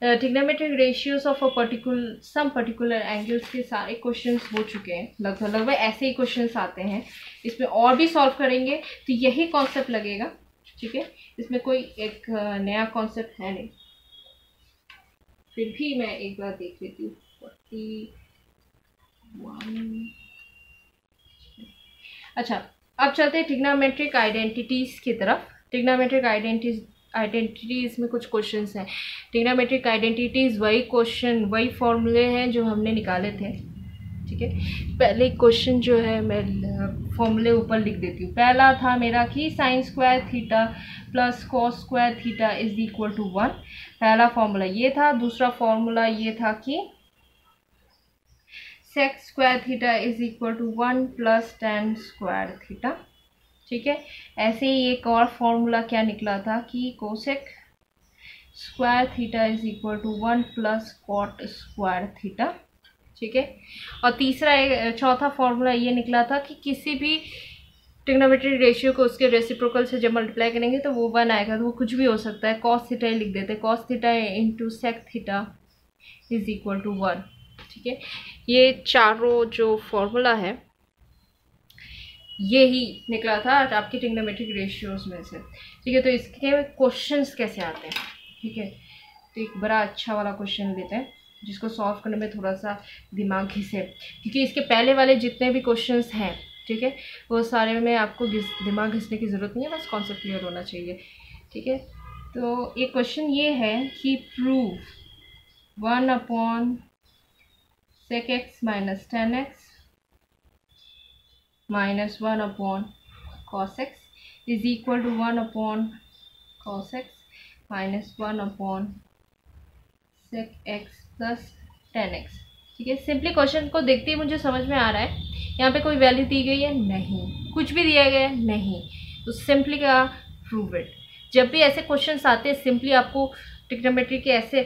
Speaker 1: Trigonometric ratios of a particular angles के सारे क्वेश्चंस हो चुके हैं, लगभग ऐसे ही क्वेश्चंस आते हैं। इसमें और भी सॉल्व करेंगे तो यही कॉन्सेप्ट लगेगा। ठीक है, इसमें कोई एक नया कॉन्सेप्ट है नहीं, फिर भी मैं एक बार देख लेती हूँ। 41। अच्छा, अब चलते हैं ट्रिग्नोमेट्रिक आइडेंटिटीज़ की तरफ। ट्रिग्नोमेट्रिक आइडेंटिटीज़ में कुछ क्वेश्चंस हैं। ट्रिग्नोमेट्रिक आइडेंटिटीज़ वही फॉर्मूले हैं जो हमने निकाले थे। ठीक है, पहले क्वेश्चन जो है मैं फॉर्मूले ऊपर लिख देती हूँ। पहला था मेरा कि sin square theta plus cos square theta is equal to 1। पहला फॉर्मूला ये था। दूसरा फॉर्मूला ये था कि sec square theta is equal to 1 plus tan square theta. ठीक है, ऐसे ही एक और फॉर्मूला क्या निकला था कि cosec square theta is equal to 1 plus cot square theta. ठीक है, और चौथा फॉर्मूला ये निकला था कि किसी भी ट्रिग्नोमेट्रिक रेशियो को उसके रेसिप्रोकल से जब मल्टीप्लाई करेंगे तो वो 1 आएगा। तो वो कुछ भी हो सकता है, कॉस थीटा ही लिख देते, cos theta into sec theta is equal to 1। ठीक है, ये चारों जो फॉर्मूला है ये ही निकला था आपके ट्रिग्नोमेट्रिक रेशियोज में से। ठीक है, तो इसके क्वेश्चंस कैसे आते हैं। ठीक है, तो एक बड़ा अच्छा वाला क्वेश्चन लेते हैं जिसको सॉल्व करने में थोड़ा सा दिमाग घिसे, क्योंकि इसके पहले वाले जितने भी क्वेश्चंस हैं, ठीक है, वो सारे में आपको दिमाग घिसने की ज़रूरत नहीं है, बस कॉन्सेप्ट क्लियर होना चाहिए। ठीक है, तो एक क्वेश्चन ये है कि prove 1/sec x minus tan x minus 1/cos x is equal to 1/cos x minus 1/sec x plus tan x। ठीक है, सिंपली क्वेश्चन को देखते ही मुझे समझ में आ रहा है यहाँ पे कोई वैल्यू दी गई है नहीं, कुछ भी दिया गया है नहीं, तो सिंपली क्या प्रूव इट। जब भी ऐसे क्वेश्चंस आते हैं सिंपली आपको ट्रिग्नोमेट्री के ऐसे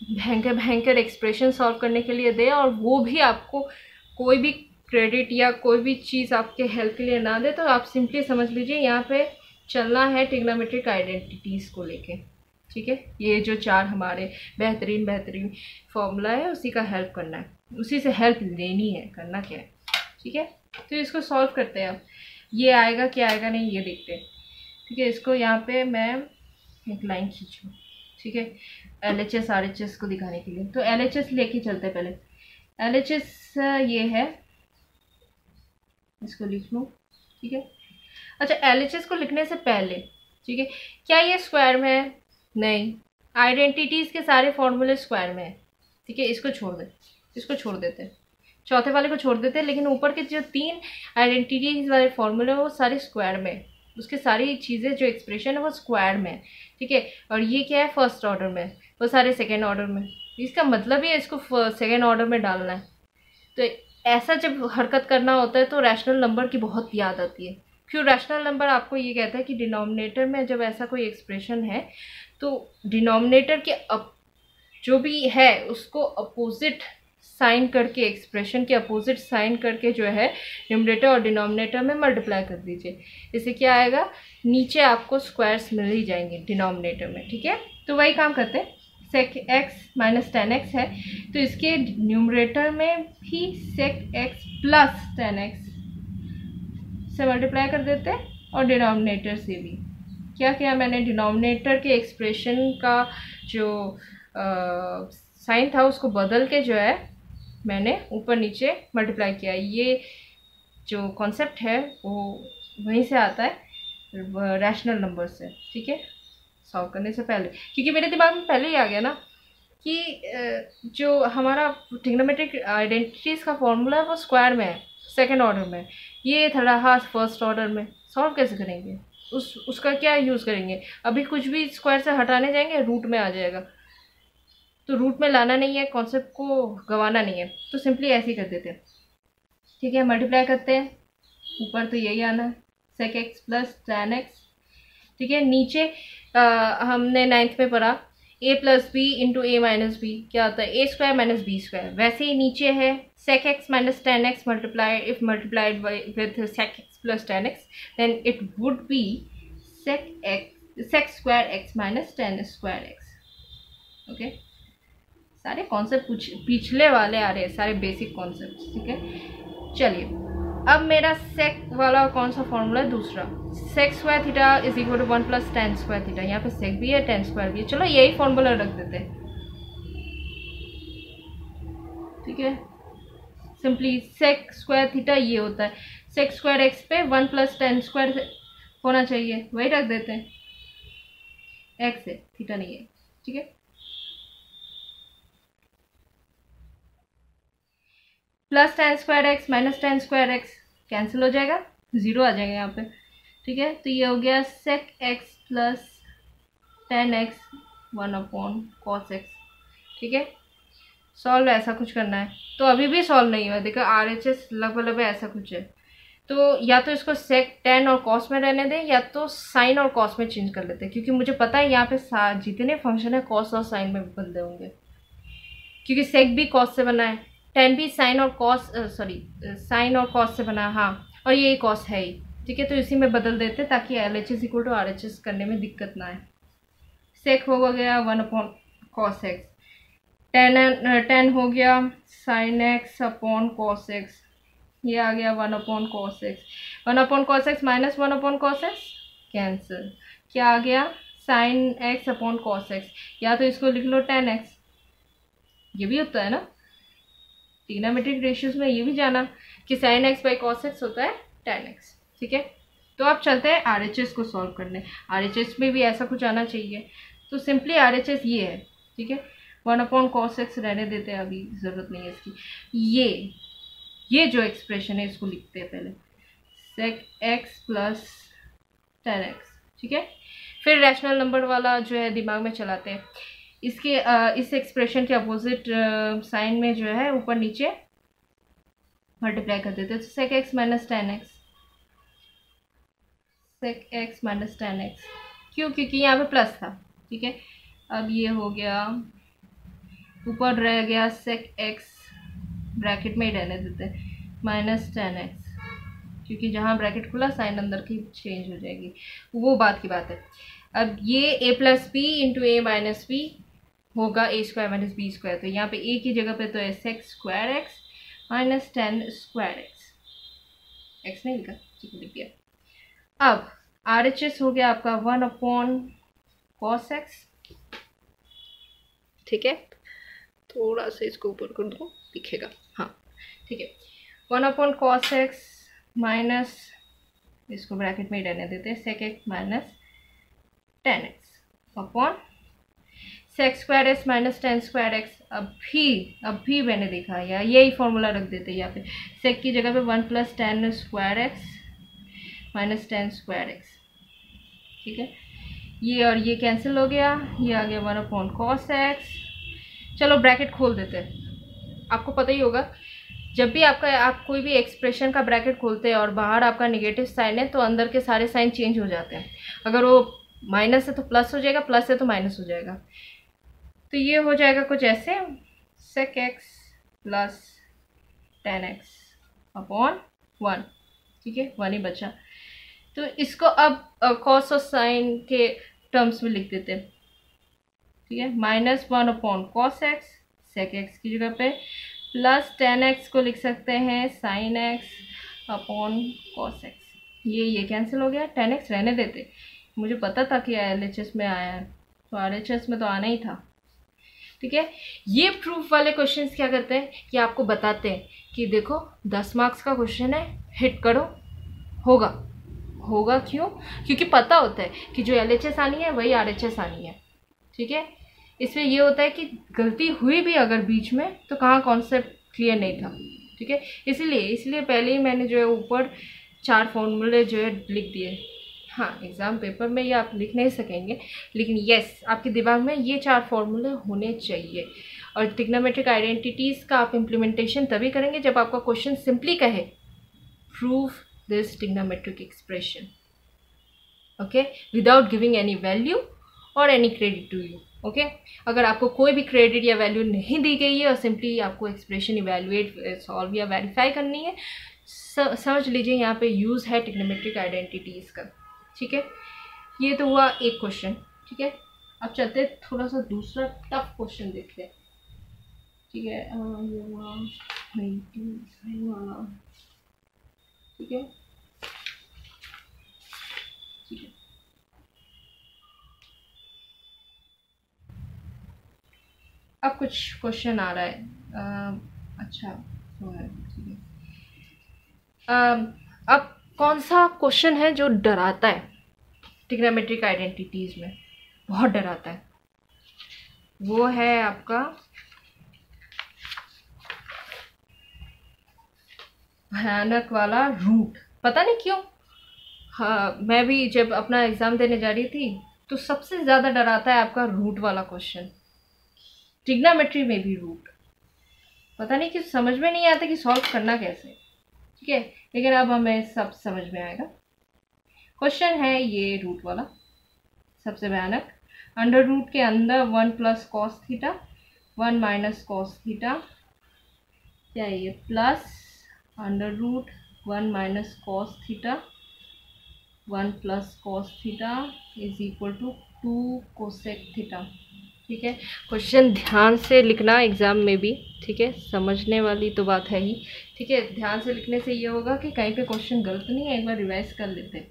Speaker 1: भयंकर एक्सप्रेशन सॉल्व करने के लिए दे और वो भी आपको कोई भी क्रेडिट या कोई भी चीज़ आपके हेल्प के लिए ना दे, तो आप सिंपली समझ लीजिए यहाँ पे चलना है ट्रिग्नोमेट्रिक आइडेंटिटीज़ को लेके। ठीक है, ये जो चार हमारे बेहतरीन फॉर्मूला है उसी का हेल्प करना है, उसी से हेल्प लेनी है, करना क्या है। ठीक है, तो इसको सॉल्व करते हैं। अब ये आएगा क्या आएगा नहीं ये देखते हैं। ठीक है, इसको यहाँ पे मैं एक लाइन खींचूँ। ठीक है, LHS RHS को दिखाने के लिए, तो LHS लेके चलते हैं। पहले LHS ये है, इसको लिख लूँ। ठीक है। अच्छा, LHS को लिखने से पहले, ठीक है, क्या ये स्क्वायर में है? नहीं, आइडेंटिटीज के सारे फॉर्मूले स्क्वायर में है, ठीक है। इसको छोड़ दे, इसको छोड़ देते हैं, चौथे वाले को छोड़ देते हैं, लेकिन ऊपर के जो 3 आइडेंटिटीज वाले फॉर्मूले वो सारे स्क्वायर में है, उसके सारी चीज़ें जो एक्सप्रेशन है वो स्क्वायर में है, ठीक है। और ये क्या है? फर्स्ट ऑर्डर में, वो सारे सेकेंड ऑर्डर में। इसका मतलब ही है इसको सेकेंड ऑर्डर में डालना है। तो ऐसा जब हरकत करना होता है तो रैशनल नंबर की बहुत याद आती है। क्यों? रैशनल नंबर आपको ये कहता है कि डिनोमिनेटर में जब ऐसा कोई एक्सप्रेशन है तो डिनोमिनेटर के जो भी है उसको अपोजिट साइन करके, एक्सप्रेशन के अपोजिट साइन करके जो है न्यूमरेटर और डिनोमिनेटर में मल्टीप्लाई कर दीजिए। इससे क्या आएगा? नीचे आपको स्क्वायर्स मिल ही जाएंगे डिनोमिनेटर में, ठीक है। तो वही काम करते हैं। sec x minus tan x है तो इसके न्यूमरेटर में भी sec x plus tan x से मल्टीप्लाई कर देते हैं और डिनोमिनेटर से भी। क्या किया मैंने? डिनोमिनेटर के एक्सप्रेशन का जो साइन था उसको बदल के जो है मैंने ऊपर नीचे मल्टीप्लाई किया। ये जो कॉन्सेप्ट है वो वहीं से आता है रैशनल नंबर से, ठीक है, सॉल्व करने से पहले। क्योंकि मेरे दिमाग में पहले ही आ गया ना कि जो हमारा ट्रिग्नोमेट्रिक आइडेंटिटीज़ का फॉर्मूला है वो स्क्वायर में है, सेकेंड ऑर्डर में। ये रहा फर्स्ट ऑर्डर में। सॉल्व कैसे करेंगे? उसका क्या यूज़ करेंगे? अभी कुछ भी स्क्वायर से हटाने जाएंगे रूट में आ जाएगा, तो रूट में लाना नहीं है, कॉन्सेप्ट को गंवाना नहीं है, तो सिंपली ऐसे ही कर देते हैं, ठीक है। मल्टीप्लाई करते हैं, ऊपर तो यही आना है sec x plus tan x, ठीक है। नीचे हमने 9th में पढ़ा a plus B into A minus B क्या होता है? A square minus B square. वैसे ही नीचे है sec x minus tan x multiplied with sec x plus tan x then it would be sec square x minus tan square x। Okay, सारे कॉन्सेप्ट पिछले वाले आ रहे हैं, सारे बेसिक कॉन्सेप्ट, ठीक है। चलिए, अब मेरा सेक वाला कौन सा फॉर्मूला है? दूसरा, sec square theta is equal to 1 plus tan square theta. यहाँ पे सेक भी है, टेन स्क्वायर भी है, चलो यही फॉर्मूला रख देते हैं, ठीक है। सिंपली सेक स्क्वायर थीटा ये होता है, सेक स्क्वायर एक्स पे 1 प्लस टेन स्क्वायर होना चाहिए, वही रख देते हैं। एक्स है, थीटा नहीं है, ठीक है। Plus tan square x minus tan square x cancel हो जाएगा, जीरो आ जाएगा यहाँ पे, ठीक है। तो ये हो गया sec x plus tan x 1/cos x, ठीक है। सॉल्व ऐसा कुछ करना है, तो अभी भी सॉल्व नहीं हुआ, देखो RHS लगभग ऐसा कुछ है। तो या तो इसको सेक टेन और कॉस में रहने दें या तो साइन और कॉस में चेंज कर लेते हैं, क्योंकि मुझे पता है यहाँ पे जितने फंक्शन है कॉस और साइन में बदले होंगे, क्योंकि सेक भी कॉस से बना है, टेन भी साइन और कॉस साइन और कॉस से बना, हाँ, और ये कॉस है ही, ठीक है। तो इसी में बदल देते ताकि LHS इक्वल टू RHS करने में दिक्कत ना आए। सेक हो गया 1/cos x, टेन हो गया sine x upon cos x, ये आ गया 1/cos x, 1/cos x minus 1/cos x cancel, क्या आ गया? Sine x upon cos x, या तो इसको लिख लो tan x, ये भी होता है ना ट्रिग्नोमेट्रिक रेशियोज में, ये भी जाना कि sine x by cos x होता है tan x, ठीक है। तो अब चलते हैं RHS को सॉल्व करने। RHS में भी ऐसा कुछ आना चाहिए, तो सिंपली RHS ये है, ठीक है। 1/cos x रहने देते हैं, अभी ज़रूरत नहीं है इसकी। ये जो एक्सप्रेशन है इसको लिखते हैं पहले, sec x plus tan x, ठीक है। फिर रैशनल नंबर वाला जो है दिमाग में चलाते हैं, इसके इस एक्सप्रेशन के अपोजिट साइन में जो है ऊपर नीचे मल्टीप्लाई कर देते हैं, तो sec x minus tan x, sec x minus tan x, क्यों? क्योंकि यहाँ पे प्लस था, ठीक है। अब ये हो गया, ऊपर रह गया sec x, ब्रैकेट में ही रहने देते हैं, माइनस tan x, क्योंकि जहाँ ब्रैकेट खुला साइन अंदर की चेंज हो जाएगी, वो बात की बात है। अब ये a plus B into A minus B होगा A square minus B square, तो यहाँ पे a की जगह पे तो है sec square x minus tan square x, x नहीं लिखा, ठीक है, लिख दिया। अब RHS हो गया आपका 1/cos x, ठीक है। थोड़ा सा इसको ऊपर कर दो, दिखेगा, हाँ, ठीक है। 1/cos x माइनस इसको ब्रैकेट में ही रहने देते हैं, sec x minus tan x upon sec square x minus tan square x. अभी मैंने देखा यार, यही फॉर्मूला रख देते हैं यहाँ पे, सेक की जगह पे 1 plus tan square x minus tan square x. ठीक है, ये और ये कैंसिल हो गया, ये आ गया 1 अपॉन कॉस एक्स। चलो ब्रैकेट खोल देते हैं। आपको पता ही होगा जब भी आप कोई भी एक्सप्रेशन का ब्रैकेट खोलते हैं और बाहर आपका नेगेटिव साइन है तो अंदर के सारे साइन चेंज हो जाते हैं। अगर वो माइनस है तो प्लस हो जाएगा, प्लस है तो माइनस हो जाएगा। तो ये हो जाएगा कुछ ऐसे, sec x plus tan x upon 1। ठीक है, 1 ही बचा। तो इसको अब कॉस और साइन के टर्म्स में लिख देते हैं। ठीक है, minus 1 upon cos x sec x की जगह पे, प्लस टेन एक्स को लिख सकते हैं sine x upon cos x. ये कैंसिल हो गया, टेन एक्स रहने देते, मुझे पता था कि LHS में आया है तो RHS में तो आना ही था। ठीक है, ये प्रूफ वाले क्वेश्चंस क्या करते हैं कि आपको बताते हैं कि देखो 10 मार्क्स का क्वेश्चन है, हिट करो, होगा। क्यों? क्योंकि पता होता है कि जो LHS आनी है वही RHS आनी है। ठीक है, इसमें ये होता है कि गलती हुई भी अगर बीच में तो कहाँ कॉन्सेप्ट क्लियर नहीं था। ठीक है, इसलिए पहले ही मैंने जो है ऊपर 4 फॉर्मूले जो है लिख दिए। हाँ, एग्ज़ाम पेपर में ये आप लिख नहीं सकेंगे, लेकिन यस आपके दिमाग में ये 4 फॉर्मूले होने चाहिए। और ट्रिग्नोमेट्रिक आइडेंटिटीज़ का आप इम्प्लीमेंटेशन तभी करेंगे जब आपका क्वेश्चन सिंपली कहे prove this trigonometric expression, okay, without giving any value और any credit to you. Okay, अगर आपको कोई भी क्रेडिट या वैल्यू नहीं दी गई है और सिंपली आपको एक्सप्रेशन इवैल्यूएट, सॉल्व या वेरीफाई करनी है, समझ लीजिए यहाँ पे यूज़ है ट्रिग्नोमेट्रिक आइडेंटिटीज़ का। ठीक है, ये तो हुआ एक क्वेश्चन। ठीक है, अब चलते हैं थोड़ा सा दूसरा टफ क्वेश्चन देखते हैं। ठीक है, ये हुआ 19 वाला। ठीक है, ठीक है, अब कुछ क्वेश्चन आ रहा है। अच्छा तो है, ठीक है। अब कौन सा क्वेश्चन है जो डराता है ट्रिग्नोमेट्रिक आइडेंटिटीज़ में, बहुत डराता है? वो है आपका भयानक वाला रूट। पता नहीं क्यों, हाँ, मैं भी जब अपना एग्ज़ाम देने जा रही थी तो सबसे ज़्यादा डराता है आपका रूट वाला क्वेश्चन। ट्रिग्नोमेट्री में भी रूट, पता नहीं कि समझ में नहीं आता कि सॉल्व करना कैसे। ठीक है, लेकिन अब हमें सब समझ में आएगा। क्वेश्चन है ये रूट वाला, सबसे भयानक। अंडर रूट के अंदर 1 plus cos theta 1 minus cos theta, क्या है ये, plus under root 1 minus cos theta 1 plus cos theta is equal to 2 cosec theta. ठीक है, क्वेश्चन ध्यान से लिखना एग्ज़ाम में भी। ठीक है, समझने वाली तो बात है ही। ठीक है, ध्यान से लिखने से ये होगा कि कहीं पे क्वेश्चन गलत नहीं है, एक बार रिवाइज कर लेते हैं।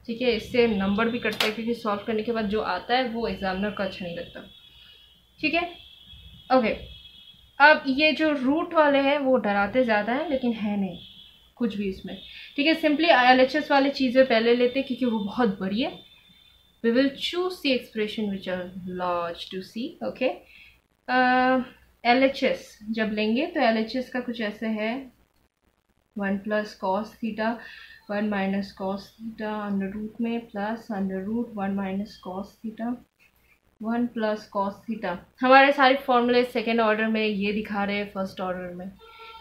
Speaker 1: ठीक है, इससे नंबर भी कटता है क्योंकि सॉल्व करने के बाद जो आता है वो एग्जामिनर को अच्छा नहीं लगता। ठीक है, ओके। अब ये जो रूट वाले हैं वो डराते ज़्यादा हैं, लेकिन है नहीं कुछ भी इसमें। ठीक है, सिंपली LHS वाली चीज़ें पहले लेते हैं क्योंकि वो बहुत बड़ी है। We will choose the expression which are large to see. Okay, LHS जब लेंगे तो LHS का कुछ ऐसे है, 1 plus cos theta 1 minus cos theta under root में plus under root 1 minus cos theta 1 plus cos theta. हमारे सारे फॉर्मूले सेकेंड ऑर्डर में ये दिखा रहे हैं फर्स्ट ऑर्डर में।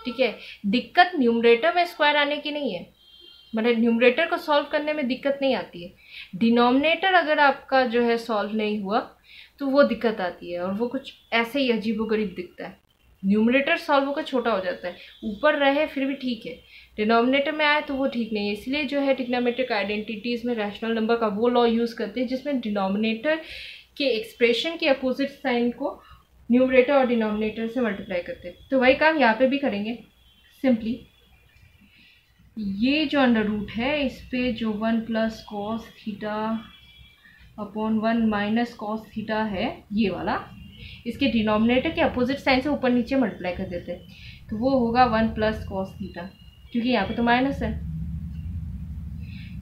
Speaker 1: ठीक है, दिक्कत न्यूमरेटर में स्क्वायर आने की नहीं है, मतलब न्यूमरेटर को सॉल्व करने में दिक्कत नहीं आती है। डिनोमिनेटर अगर आपका जो है सॉल्व नहीं हुआ तो वो दिक्कत आती है, और वो कुछ ऐसे ही अजीबोगरीब दिखता है। न्यूमरेटर सॉल्व होकर छोटा हो जाता है, ऊपर रहे फिर भी ठीक है, डिनोमिनेटर में आए तो वो ठीक नहीं है। इसलिए जो है ट्रिग्नोमेट्रिक आइडेंटिटीज़ में रैशनल नंबर का वो लॉ यूज़ करते हैं जिसमें डिनोमिनेटर के एक्सप्रेशन के अपोजिट साइन को न्यूमरेटर और डिनोमिनेटर से मल्टीप्लाई करते हैं। तो वही काम यहाँ पे भी करेंगे। सिंपली ये जो अंडर रूट है इस पे जो 1 plus cos theta upon 1 minus cos theta है ये वाला, इसके डिनोमिनेटर के अपोजिट साइन से ऊपर नीचे मल्टीप्लाई कर देते हैं तो वो होगा 1 प्लस कॉस थीटा, क्योंकि यहाँ पे तो माइनस है।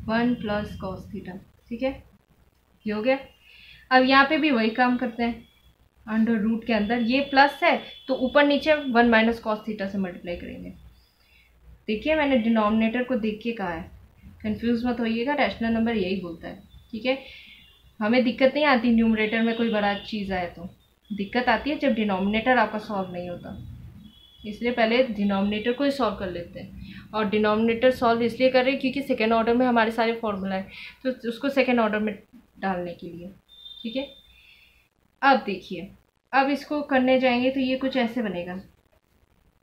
Speaker 1: 1 प्लस कॉस थीटा। ठीक है, ये हो गया। अब यहाँ पे भी वही काम करते हैं, अंडर रूट के अंदर ये प्लस है तो ऊपर नीचे 1 माइनस कॉस थीटा से मल्टीप्लाई करेंगे। देखिए मैंने डिनोमिनेटर को देख के कहा है, कंफ्यूज मत होइएगा, रैशनल नंबर यही बोलता है। ठीक है, हमें दिक्कत नहीं आती न्यूमरेटर में कोई बड़ा चीज़ आए, तो दिक्कत आती है जब डिनोमिनेटर आपका सॉल्व नहीं होता। इसलिए पहले डिनोमिनेटर को ही सॉल्व कर लेते हैं, और डिनोमिनेटर सॉल्व इसलिए कर रहे हैं क्योंकि सेकेंड ऑर्डर में हमारे सारे फॉर्मूला है, तो उसको सेकेंड ऑर्डर में डालने के लिए। ठीक है, अब देखिए, अब इसको करने जाएंगे तो ये कुछ ऐसे बनेगा,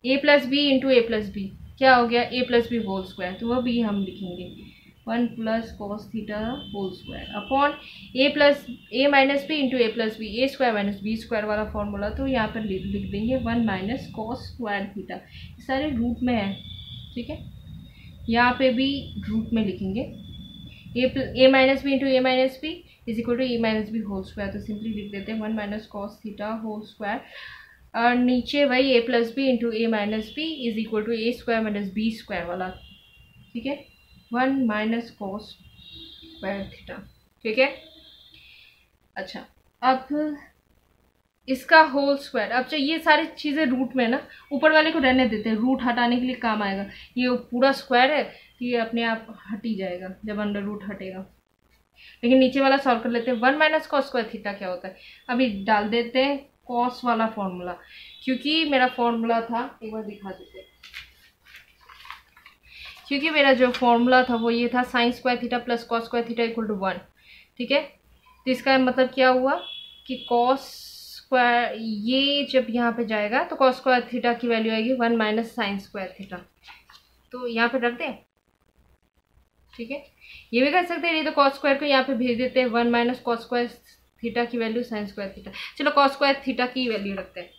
Speaker 1: a plus B into A plus B, क्या हो गया, a plus B whole square, तो वह भी हम लिखेंगे 1 plus cos theta whole square upon A minus B into A plus B, A square minus B square वाला फॉर्मूला, तो यहाँ पर लिख देंगे 1 माइनस कॉस स्क्वायर थीटा, सारे रूट में है। ठीक है, यहाँ पे भी रूट में लिखेंगे, A minus B into A minus B is equal to A minus B whole square, तो सिंपली लिख देते हैं 1 minus cos theta whole square, और नीचे वही A plus B into A minus B is equal to A square minus B square वाला। ठीक है, 1 माइनस कॉस स्क्वायर थीटा। ठीक है, अच्छा अब इसका होल स्क्वायर, अब ये सारी चीज़ें रूट में ना, ऊपर वाले को रहने देते हैं, रूट हटाने के लिए काम आएगा, ये पूरा स्क्वायर है तो ये अपने आप हट ही जाएगा जब अंडर रूट हटेगा। लेकिन नीचे वाला सॉल्व कर लेते हैं, 1 माइनस कॉस स्क्वायर थीटा क्या होता है, अभी डाल देते हैं कॉस वाला फॉर्मूला, क्योंकि मेरा फॉर्मूला था, एक बार दिखा देते हैं, क्योंकि मेरा जो फॉर्मूला था वो ये था sine square theta plus cos square theta equal to 1। ठीक है, तो इसका मतलब क्या हुआ कि कॉस स्क्वायर, ये जब यहाँ पे जाएगा तो कॉस स्क्वायर थीटा की वैल्यू आएगी 1 माइनस साइन स्क्वायर थीटा, तो यहाँ पे रख दें। ठीक है, ये भी कर सकते हैं, नहीं तो कॉस स्क्वायर को यहाँ पे भेज देते हैं 1 माइनस कॉस स्क्वायर थीटा की वैल्यू साइन स्क्वायर थीटा। चलो कॉस स्क्वायर थीटा की वैल्यू रखते हैं,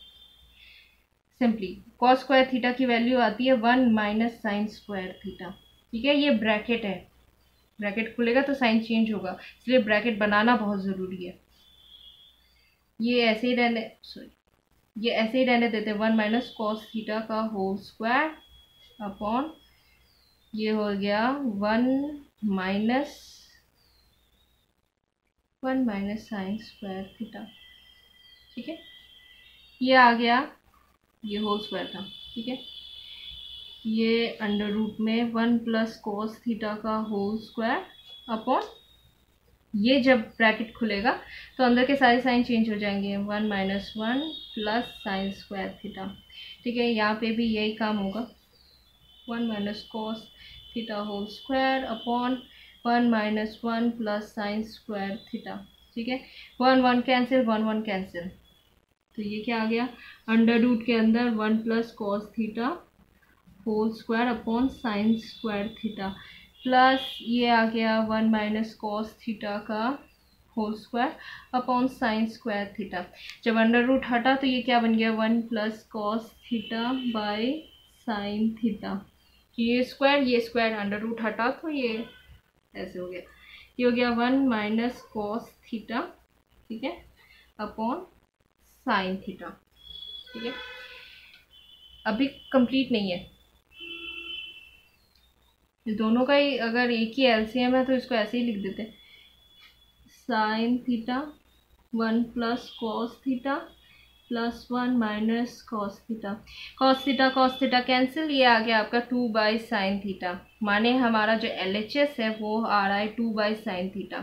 Speaker 1: सिंपली कॉस स्क्वायर थीटा की वैल्यू आती है 1 माइनस साइन स्क्वायर थीटा। ठीक है, ये ब्रैकेट है, ब्रैकेट खुलेगा तो साइन चेंज होगा, इसलिए ब्रैकेट बनाना बहुत ज़रूरी है। ये ऐसे ही रहने देते 1 माइनस कॉस थीटा का होल स्क्वायर अपॉन ये हो गया 1 माइनस साइन स्क्वायर थीटा। ठीक है, ये आ गया, ये होल स्क्वायर था। ठीक है, ये अंडर रूट में 1 प्लस कॉस थीटा का होल स्क्वायर अपॉन, ये जब ब्रैकेट खुलेगा तो अंदर के सारे साइन चेंज हो जाएंगे, 1 minus 1 plus sine square theta. ठीक है, यहाँ पे भी यही काम होगा, 1 minus cos theta whole square upon 1 minus 1 plus sine square theta. ठीक है, 1 1 कैंसिल, 1 1 कैंसिल, तो ये क्या आ गया, अंडर रूट के अंदर 1 plus cos theta whole square upon sine square theta, plus ये आ गया 1 माइनस कॉस थीटा का whole square upon sine square theta. जब अंडर रूट हटा तो ये क्या बन गया, 1 plus cos theta by sine theta, ये स्क्वायर अंडर रूट हटा तो ये ऐसे हो गया, ये हो गया 1 माइनस कॉस थीटा। ठीक है, अपॉन साइन थीटा। ठीक है, अभी कंप्लीट नहीं है, दोनों का ही अगर एक ही एलसीएम है तो इसको ऐसे ही लिख देते, sign theta 1 plus cos theta plus 1 minus cos theta, cos theta cancel, ये आ गया आपका 2 बाई साइन थीटा, माने हमारा जो LHS है वो आ रहा है 2 बाई साइन थीटा,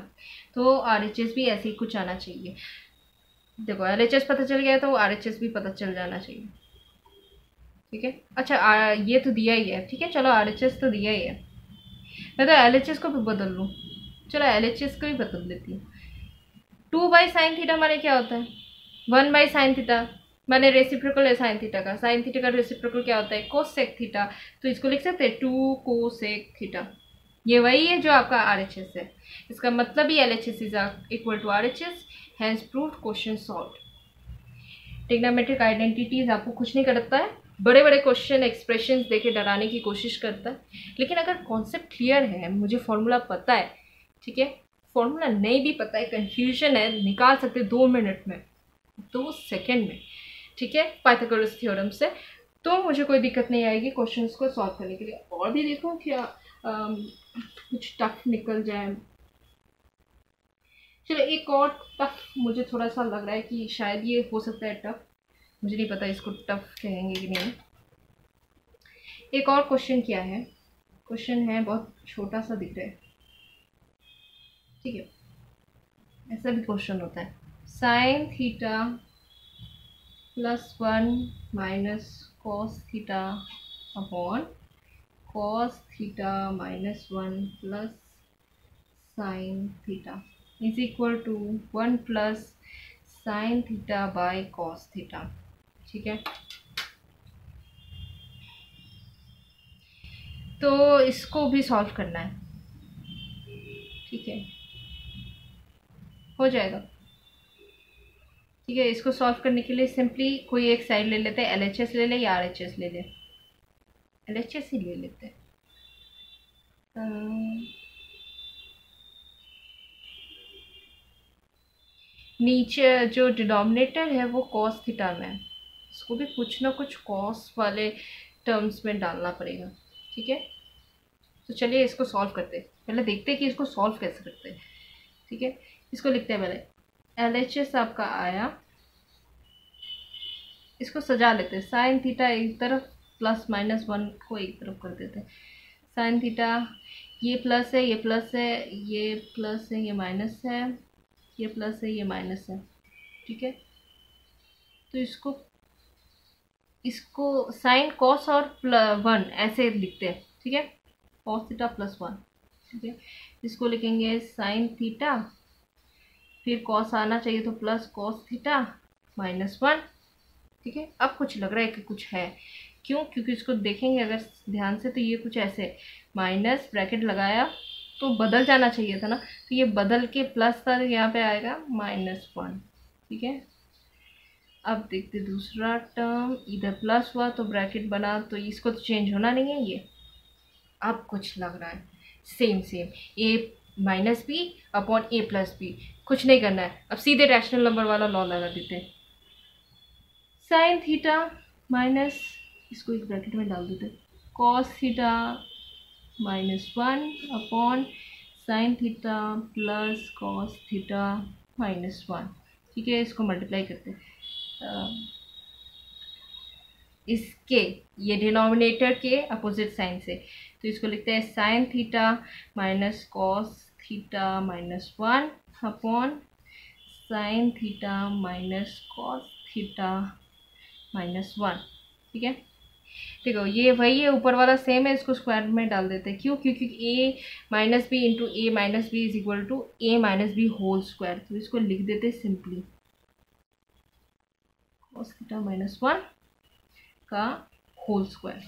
Speaker 1: तो RHS भी ऐसे ही कुछ आना चाहिए। देखो LHS पता चल गया तो RHS भी पता चल जाना चाहिए। ठीक है, अच्छा ये तो दिया ही है। ठीक है, चलो RHS तो दिया ही है, मैं तो LHS को भी बदल लूँ, चलो LHS को भी बदल देती हूँ। 2 बाई साइन थीटा माने क्या होता है, 1 बाई साइन थीटा माने रेसिप्रोकल है साइन थीटा का, साइन थीटा का रेसिप्रोकल क्या होता है, कोसेक थीटा, तो इसको लिख सकते हैं 2 कोसेक थीटा, ये वही है जो आपका RHS है, इसका मतलब ही LHS is equal to RHS, hence proved, question solved. Trigonometric identities आपको कुछ नहीं करता है, बड़े बड़े क्वेश्चन एक्सप्रेशंस देके डराने की कोशिश करता है, लेकिन अगर कॉन्सेप्ट क्लियर है, मुझे फॉर्मूला पता है, ठीक है, फॉर्मूला नहीं भी पता है, कन्फ्यूजन है, निकाल सकते 2 मिनट में, 2 सेकेंड में, ठीक है, पाइथागोरस थ्योरम से, तो मुझे कोई दिक्कत नहीं आएगी क्वेश्चंस को सॉल्व करने के लिए। और भी देखो क्या कुछ टफ निकल जाए। चलो एक और टफ मुझे थोड़ा सा लग रहा है कि शायद ये हो सकता है टफ, मुझे नहीं पता इसको टफ कहेंगे कि नहीं। एक और क्वेश्चन क्या है, क्वेश्चन है बहुत छोटा सा दिख रहा है, ठीक है, ऐसा भी क्वेश्चन होता है। Sine theta +1 minus cos theta upon cos theta -1 plus sine theta is equal to 1 plus sine theta by cos theta. ठीक है, तो इसको भी सॉल्व करना है। ठीक है, हो जाएगा। ठीक है, इसको सॉल्व करने के लिए सिंपली कोई एक साइड ले लेते हैं, LHS ले ले या RHS ले ले। LHS ही ले लेते हैं। नीचे जो डिनोमिनेटर है वो कॉस थीटा में है, इसको भी कुछ ना कुछ कॉस वाले टर्म्स में डालना पड़ेगा। ठीक है, तो चलिए इसको सॉल्व करते हैं। पहले देखते हैं कि इसको सॉल्व कैसे करते हैं। ठीक है, इसको लिखते हैं पहले। LHS आपका आया, इसको सजा लेते हैं। साइन थीटा एक तरफ, +-1 को एक तरफ कर देते हैं। साइन थीटा ये प्लस है, ये प्लस है, ये प्लस है, ये माइनस है, ये प्लस है, ये माइनस है। ठीक है, तो इसको साइन कॉस और +1 ऐसे लिखते हैं। ठीक है, कॉस थीटा +1। ठीक है, इसको लिखेंगे साइन थीटा, फिर कॉस आना चाहिए तो प्लस कॉस थीटा -1। ठीक है, अब कुछ लग रहा है कि कुछ है, क्यों? क्योंकि इसको देखेंगे अगर ध्यान से तो ये कुछ ऐसे माइनस ब्रैकेट लगाया तो बदल जाना चाहिए था ना, तो ये बदल के प्लस था, यहाँ पे आएगा -1। ठीक है, अब देखते दूसरा टर्म, इधर प्लस हुआ तो ब्रैकेट बना, तो इसको तो चेंज होना नहीं है ये। अब कुछ लग रहा है सेम A-B अपॉन A+B, कुछ नहीं करना है, अब सीधे रैशनल नंबर वाला लॉ लगा देते हैं। साइन थीटा माइनस, इसको एक ब्रैकेट में डाल देते, cos theta -1 upon sine theta plus cos theta -1। ठीक है, इसको मल्टीप्लाई करते हैं इसके ये डिनोमिनेटर के अपोजिट साइन से, तो इसको लिखते हैं sine theta minus cos theta -1 upon sine theta minus cos theta -1। ठीक है, देखो ये वही है, ऊपर वाला सेम है, इसको स्क्वायर में डाल देते हैं। क्यों? क्योंकि A-B into A-B is equal to A-B whole square, तो इसको लिख देते हैं सिंपली कॉस थीटा -1 का होल स्क्वायर,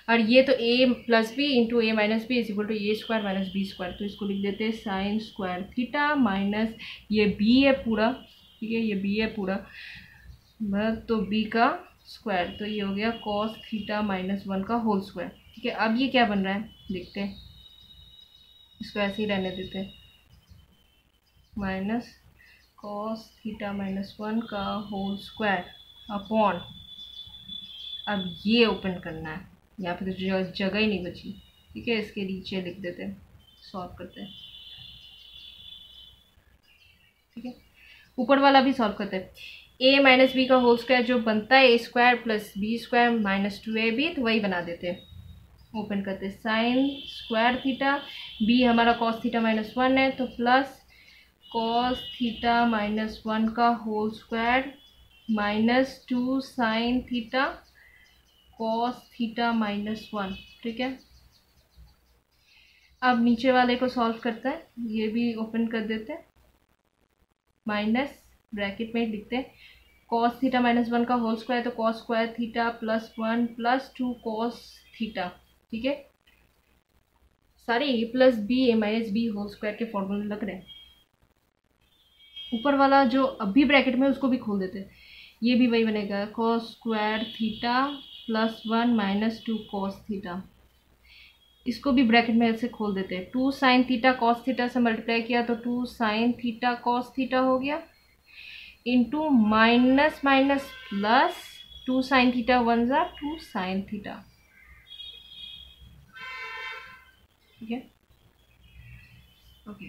Speaker 1: और ये तो A+B into A-B is equal to A² - B², तो इसको लिख देते हैं साइन स्क्वायर थीटा माइनस ये B है पूरा। ठीक है, ये B है पूरा, तो B का स्क्वायर, तो ये हो गया कॉस थीटा -1 का होल स्क्वायर। ठीक है, अब ये क्या बन रहा है देखते हैं, इसको ऐसे ही रहने देते हैं, माइनस कॉस थीटा -1 का होल स्क्वायर अपॉन, अब ये ओपन करना है, यहाँ पे तो जगह ही नहीं बची। ठीक है, इसके नीचे लिख देते हैं, सॉल्व करते हैं। ठीक है, ऊपर वाला भी सॉल्व करते हैं। A-B का होल स्क्वायर जो बनता है A² + B² - 2AB, तो वही बना देते हैं। ओपन करते हैं, साइन स्क्वायर थीटा, B हमारा कॉस थीटा -1 है, तो प्लस कॉस थीटा -1 का whole square -2 sine theta cos theta -1। ठीक है, अब नीचे वाले को सॉल्व करता है, ये भी ओपन कर देते हैं, माइनस ब्रैकेट में लिखते हैं कॉस थीटा -1 का होल स्क्वायर, तो cos square theta +1 + 2 cos theta. ठीक है, सारे A+B A-B होल स्क्वायर के फॉर्मूले लग रहे हैं। ऊपर वाला जो अभी ब्रैकेट में उसको भी खोल देते हैं, ये भी वही बनेगा, cos square theta +1 - 2 cos theta, इसको भी ब्रैकेट में ऐसे खोल देते हैं। 2 साइन थीटा कॉस थीटा से मल्टीप्लाई किया तो 2 साइन थीटा कॉस थीटा हो गया, into minus minus plus 2 sine theta 1 = 2 sine theta. ठीक है, ओके,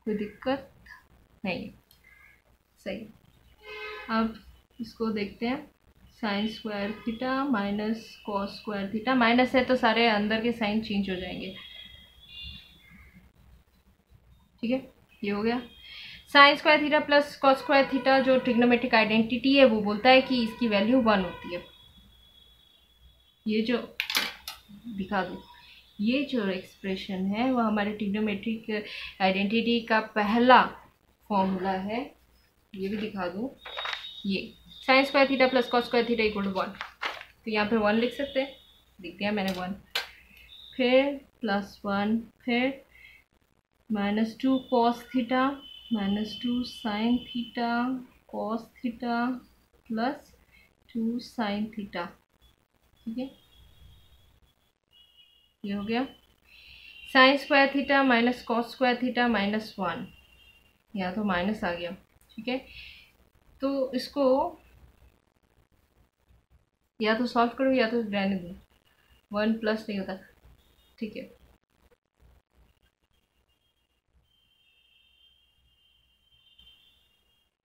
Speaker 1: कोई दिक्कत नहीं, सही। अब इसको देखते हैं, साइन स्क्वायर थीटा माइनस कॉस स्क्वायर थीटा, माइनस है तो सारे अंदर के साइन चेंज हो जाएंगे, ठीक है, ये हो गया। Sine square theta plus cos square theta जो ट्रिग्नोमेट्रिक आइडेंटिटी है वो बोलता है कि इसकी वैल्यू 1 होती है। ये जो दिखा दूँ, ये जो एक्सप्रेशन है वो हमारे ट्रिग्नोमेट्रिक आइडेंटिटी का पहला फॉर्मूला है। ये भी दिखा दूँ, ये sine square theta plus cos square theta equal to 1, तो यहाँ पे 1 लिख सकते हैं, लिख दिया मैंने 1, फिर +1, फिर -2 cos theta -2 sine theta cos theta +2 sine theta, ठीक है, ये हो गया। साइन स्क्वायर थीटा माइनस कॉस स्क्वायर थीटा -1, यहाँ तो माइनस आ गया, ठीक है, तो इसको या तो सॉल्व करो या तो रहने दो, 1 प्लस नहीं होता, ठीक है,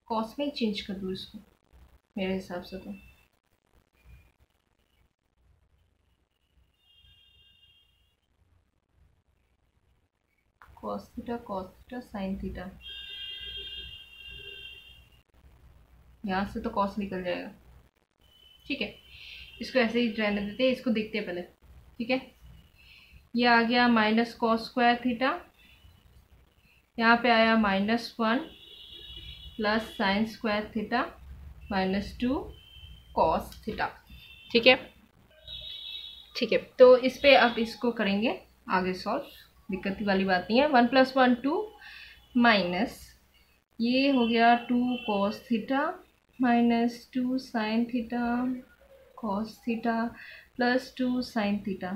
Speaker 1: कॉस में ही चेंज कर दूँ इसको मेरे हिसाब से, तो कॉस थीटा साइन थीटा, यहाँ से तो कॉस निकल जाएगा, ठीक है, इसको ऐसे ही रहने देते हैं, इसको देखते हैं पहले, ठीक है। ये आ गया माइनस कॉस स्क्वायर थीटा, यहाँ पे आया -1 plus sine square theta -2 cos theta, ठीक है, ठीक है, तो इस पे अब इसको करेंगे आगे सॉल्व, दिक्कत वाली बात नहीं है। 1 + 1 2 माइनस ये हो गया 2 cos theta -2 sine theta cos theta +2 sine theta,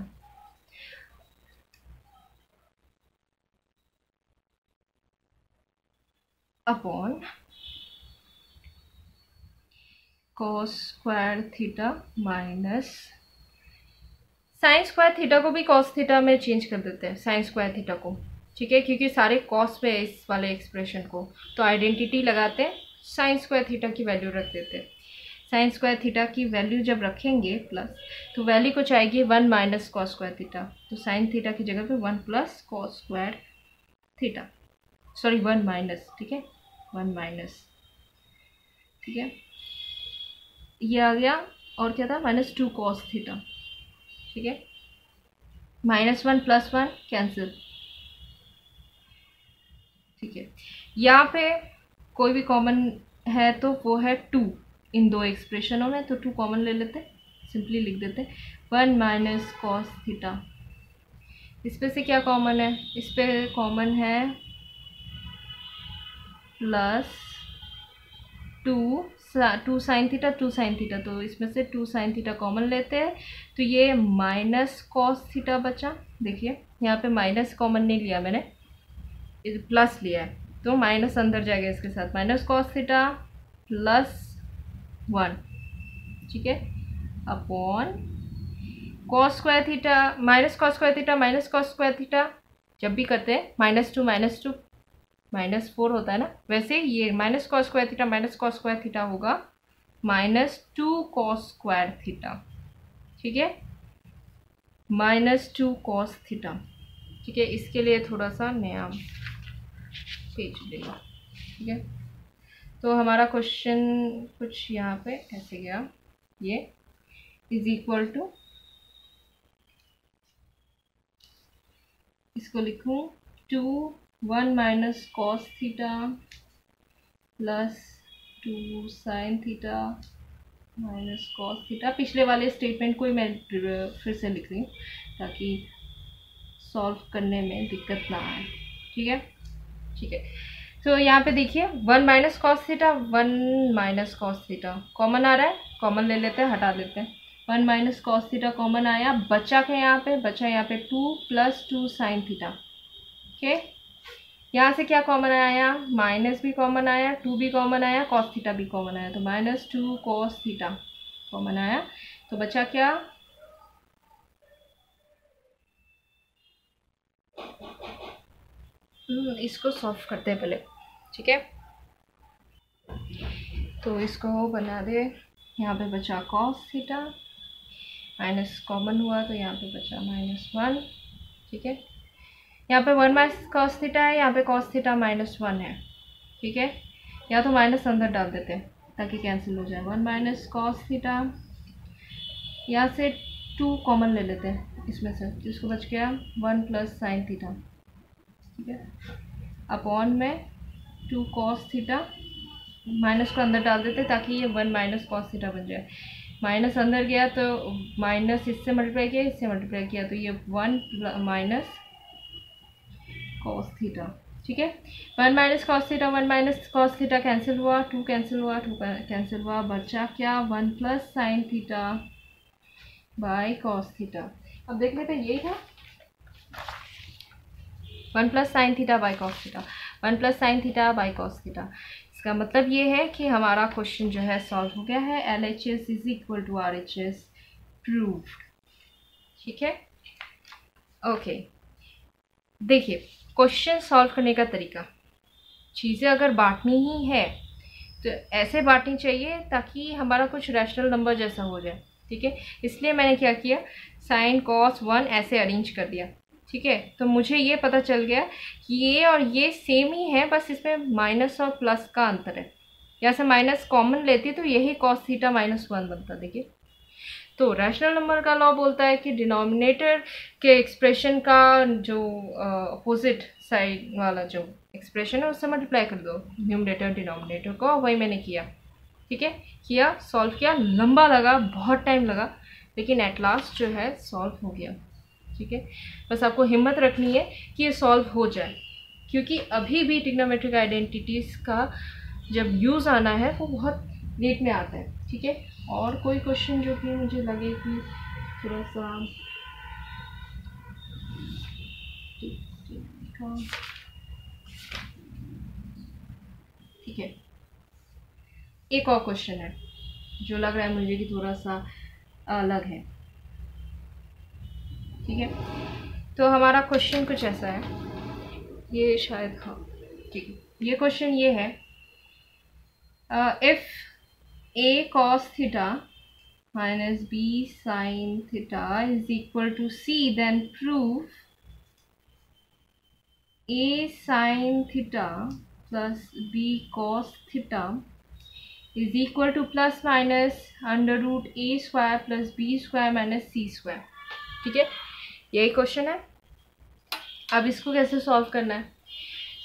Speaker 1: upon cos square theta minus sign square theta को भी कॉस थीटा में चेंज कर देते हैं, साइन स्क्वायर थीटा को, ठीक है, क्योंकि सारे कॉस पे है इस वाले एक्सप्रेशन को, तो आइडेंटिटी लगाते हैं, साइन स्क्वायर थीटा की वैल्यू रख देते हैं। साइन स्क्वायर थीटा की वैल्यू जब रखेंगे प्लस, तो वैल्यू कुछ आएगी 1 माइनस कॉस स्क्वायर थीटा, तो साइन थीटा की जगह पे 1 plus cos square theta, sorry 1 minus, ठीक है, 1 माइनस, ठीक है, ये आ गया, और क्या था -2 कॉस थीटा, ठीक है, -1 + 1 कैंसिल, ठीक है, यहाँ पे कोई भी कॉमन है तो वो है 2, इन दो एक्सप्रेशनों में, तो 2 कॉमन ले लेते, सिंपली लिख देते 1 माइनस कॉस थीटा, इस पे से क्या कॉमन है, इस पे कॉमन है +2 साइन थीटा 2 साइन थीटा, तो इसमें से 2 साइन थीटा कॉमन लेते हैं, तो ये माइनस कॉस थीटा बचा, देखिए यहाँ पे माइनस कॉमन नहीं लिया मैंने, प्लस लिया है, तो माइनस अंदर जाएगा इसके साथ, माइनस कॉस थीटा +1, ठीक है, upon cos square theta minus कॉस स्क्वायर थीटा माइनस कॉस स्क्वायर थीटा, जब भी करते हैं -2 -4 होता है ना, वैसे ये माइनस कॉस स्क्वायर थीटा माइनस कॉस स्क्वायर थीटा होगा -2 कॉस स्क्वायर थीटा, ठीक है, -2 कॉस थीटा, ठीक है, इसके लिए थोड़ा सा नया पेज लेगा, ठीक है, तो हमारा क्वेश्चन कुछ यहाँ पे ऐसे गया, ये इज इक्वल टू, इसको लिखूँ 1 minus cos theta +2 sine theta minus cos theta, पिछले वाले स्टेटमेंट को ही मैं फिर से लिख रही हूँ ताकि सॉल्व करने में दिक्कत ना आए, ठीक है, ठीक है, तो यहाँ पे देखिए 1 minus cos theta 1 minus cos theta common आ रहा है, कॉमन ले लेते हैं, हटा देते हैं, 1 माइनस कॉस थीटा कॉमन आया, बचा क्या यहाँ पे, बचा यहाँ पे 2 + 2 साइन थीटा, ओके, यहाँ से क्या कॉमन आया, माइनस भी कॉमन आया, 2 भी कॉमन आया, कॉस थीटा भी कॉमन आया, तो -2 कॉस थीटा कॉमन आया, तो बचा क्या इसको सॉल्व करते हैं पहले, ठीक है। तो इसको बना दे, यहाँ पे बचा कॉस थीटा, माइनस कॉमन हुआ तो यहाँ पे बचा -1, ठीक है। यहाँ पे 1 माइनस कॉस थीटा है, यहाँ पे कॉस थीटा -1 है, ठीक है। या तो माइनस अंदर डाल देते हैं ताकि कैंसिल हो जाए। 1 माइनस कॉस थीटा, यहाँ से 2 कॉमन ले लेते हैं इसमें से, जिसको बच गया 1 प्लस साइन थीटा, ठीक है, अपॉन में 2 कॉस थीटा, माइनस को अंदर डाल देते ताकि ये 1 माइनस कॉस थीटा बन जाए। माइनस अंदर गया तो माइनस इससे मल्टीप्लाई किया, इससे मल्टीप्लाई किया तो ये 1 माइनस कॉस थीटा, ठीक है। 1 minus cos theta, 1 minus cos theta cancel हुआ, 2 कैंसिल हुआ, 2 कैंसिल हुआ, बचा क्या 1 plus sine theta by cos theta. अब देख लेते हैं, यही था 1 plus sine theta by cos theta, 1 plus sine theta by cos theta. इसका मतलब ये है कि हमारा क्वेश्चन जो है सॉल्व हो गया है। LHS is equal to RHS proved, ठीक है। ओके, देखिए क्वेश्चन सॉल्व करने का तरीका, चीज़ें अगर बांटनी ही है तो ऐसे बांटनी चाहिए ताकि हमारा कुछ रैशनल नंबर जैसा हो जाए, ठीक है। इसलिए मैंने क्या किया, साइन कॉस 1 ऐसे अरेंज कर दिया, ठीक है। तो मुझे ये पता चल गया कि ये और ये सेम ही है, बस इसमें माइनस और प्लस का अंतर है। यहाँ से माइनस कॉमन लेती तो यही कॉस थीटा -1 बनता। देखिए, तो रैशनल नंबर का लॉ बोलता है कि डिनोमिनेटर के एक्सप्रेशन का जो अपोजिट साइड वाला जो एक्सप्रेशन है उससे मल्टीप्लाई कर दो न्यूमरेटर डिनोमिनेटर को। वही मैंने किया, ठीक है, किया, सॉल्व किया, लंबा लगा, बहुत टाइम लगा, लेकिन एट लास्ट जो है सॉल्व हो गया, ठीक है। बस आपको हिम्मत रखनी है कि ये सॉल्व हो जाए, क्योंकि अभी भी ट्रिग्नोमेट्रिक आइडेंटिटीज़ का जब यूज़ आना है वो बहुत लेट में आता है, ठीक है। और कोई क्वेश्चन जो कि मुझे लगे कि थोड़ा सा ठीक है, एक और क्वेश्चन है जो लग रहा है मुझे कि थोड़ा सा अलग है, ठीक है। तो हमारा क्वेश्चन कुछ ऐसा है, ये शायद, हाँ ठीक है, ये क्वेश्चन ये है, if a cos theta minus b sin theta is equal to c, then prove a sin theta plus b cos theta is equal to plus minus under root a square plus b square minus c square, ठीक है। यही क्वेश्चन है। अब इसको कैसे सॉल्व करना है,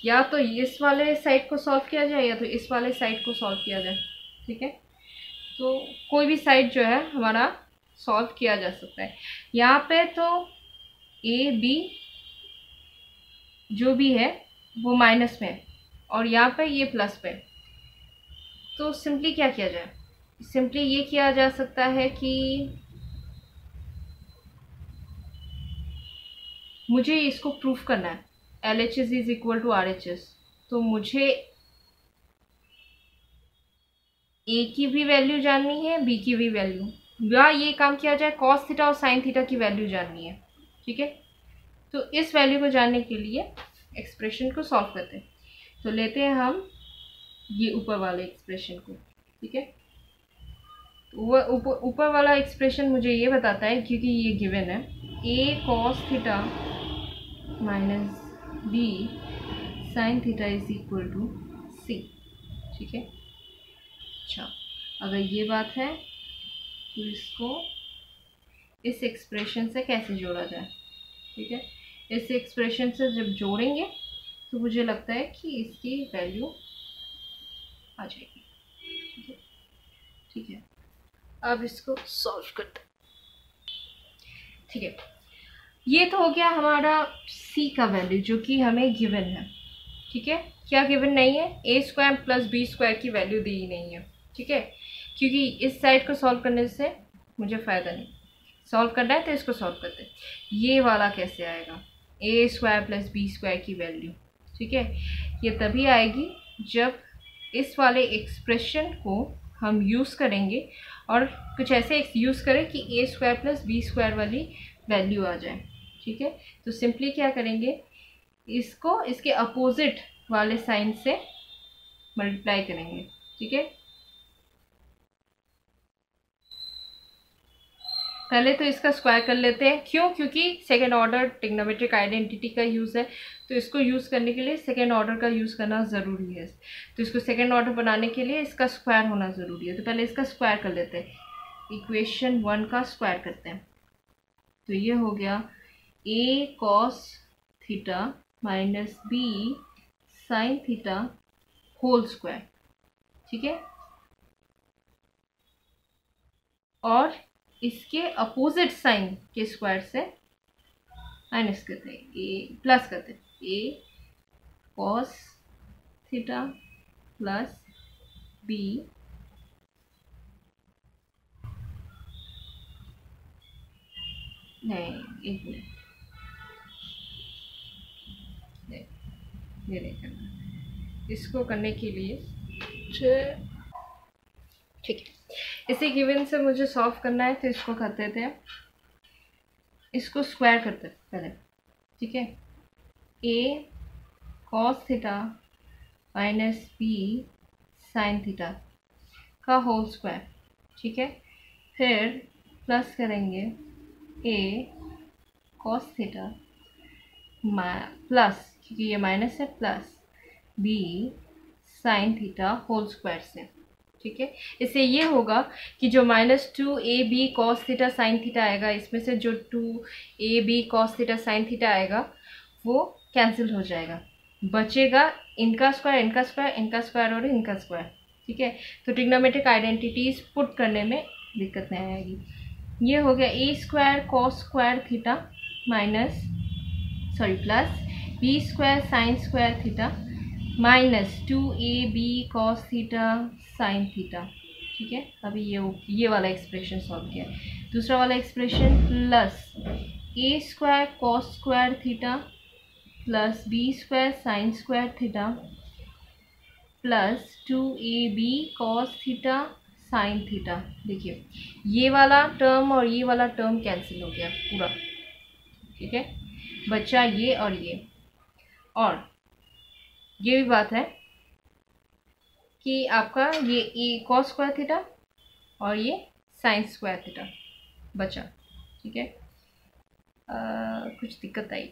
Speaker 1: या तो इस वाले साइड को सॉल्व किया जाए या तो इस वाले साइड को सॉल्व किया जाए, ठीक है। तो कोई भी साइड जो है हमारा सॉल्व किया जा सकता है। यहाँ पे तो ए बी जो भी है वो माइनस में है और यहाँ पे ये प्लस पे, तो सिंपली क्या किया जाए, सिंपली ये किया जा सकता है कि मुझे इसको प्रूफ करना है LHS is equal to RHS, तो मुझे ए की भी वैल्यू जाननी है, बी की भी वैल्यू, या ये काम किया जाए कॉस थीटा और साइन थीटा की वैल्यू जाननी है, ठीक है। तो इस वैल्यू को जानने के लिए एक्सप्रेशन को सॉल्व करते हैं। तो लेते हैं हम ये ऊपर वाले एक्सप्रेशन को, ठीक है। तो ऊपर वाला एक्सप्रेशन मुझे ये बताता है, क्योंकि ये गिवन है, A cos theta minus B sine theta is equal to C, ठीक है। अच्छा, अगर ये बात है तो इसको इस एक्सप्रेशन से कैसे जोड़ा जाए, ठीक है। इस एक्सप्रेशन से जब जोड़ेंगे तो मुझे लगता है कि इसकी वैल्यू आ जाएगी, ठीक है, ठीक है। अब इसको सॉल्व करते हैं, ठीक है। ये तो हो गया हमारा c का वैल्यू जो कि हमें गिवन है, ठीक है। क्या गिवन नहीं है, a square plus B square की वैल्यू दी नहीं है, ठीक है, क्योंकि इस साइड को सॉल्व करने से मुझे फ़ायदा नहीं। सॉल्व करना है तो इसको सॉल्व करते हैं। ये वाला कैसे आएगा, a square plus B square की वैल्यू, ठीक है, ये तभी आएगी जब इस वाले एक्सप्रेशन को हम यूज़ करेंगे और कुछ ऐसे यूज़ करें कि a square plus B square वाली वैल्यू आ जाए, ठीक है। तो सिंपली क्या करेंगे, इसको इसके अपोजिट वाले साइन से मल्टीप्लाई करेंगे, ठीक है। पहले तो इसका स्क्वायर कर लेते हैं, क्यों? क्योंकि सेकेंड ऑर्डर ट्रिग्नोमेट्रिक आइडेंटिटी का यूज़ है, तो इसको यूज़ करने के लिए सेकेंड ऑर्डर का यूज़ करना ज़रूरी है। तो इसको सेकेंड ऑर्डर बनाने के लिए इसका स्क्वायर होना ज़रूरी है, तो पहले इसका स्क्वायर कर लेते हैं। इक्वेशन 1 का स्क्वायर करते हैं, तो ये हो गया a cos theta minus b sine theta whole square, ठीक है। और इसके अपोजिट साइन के स्क्वायर से माइनस करते हैं, ए प्लस करते हैं, a cos theta plus b नहीं, एक मिनट, ये नहीं करना। इसको करने के लिए ठीक है, इसी गिवन से मुझे सॉल्व करना है, तो इसको करते थे, इसको स्क्वायर करते पहले, ठीक है। a cos theta minus b sine theta का होल स्क्वायर, ठीक है। फिर प्लस करेंगे a cos थीटा प्लस, क्योंकि ये माइनस है, plus b sine theta whole square से, ठीक है। इससे ये होगा कि जो -2ab cos theta sine theta आएगा, इसमें से जो 2ab cos theta sine theta आएगा वो कैंसिल हो जाएगा, बचेगा इनका स्क्वायर, इनका स्क्वायर, इनका स्क्वायर और इनका स्क्वायर, ठीक है। तो ट्रिग्नोमेट्रिक आइडेंटिटीज पुट करने में दिक्कत नहीं आएगी। ये हो गया a square cos square theta minus plus b square sine square theta minus 2ab cos theta sine theta, ठीक है। अभी ये वाला एक्सप्रेशन सॉल्व किया। दूसरा वाला expression plus a square cos square theta plus b square sine square theta plus 2ab cos theta sine theta. देखिए ये वाला टर्म और ये वाला टर्म कैंसिल हो गया पूरा, ठीक है, बचा ये और ये। और ये भी बात है कि आपका ये cos स्क्वायर थीटा और ये साइन स्क्वायर थीटा बचा, ठीक है। कुछ दिक्कत आई,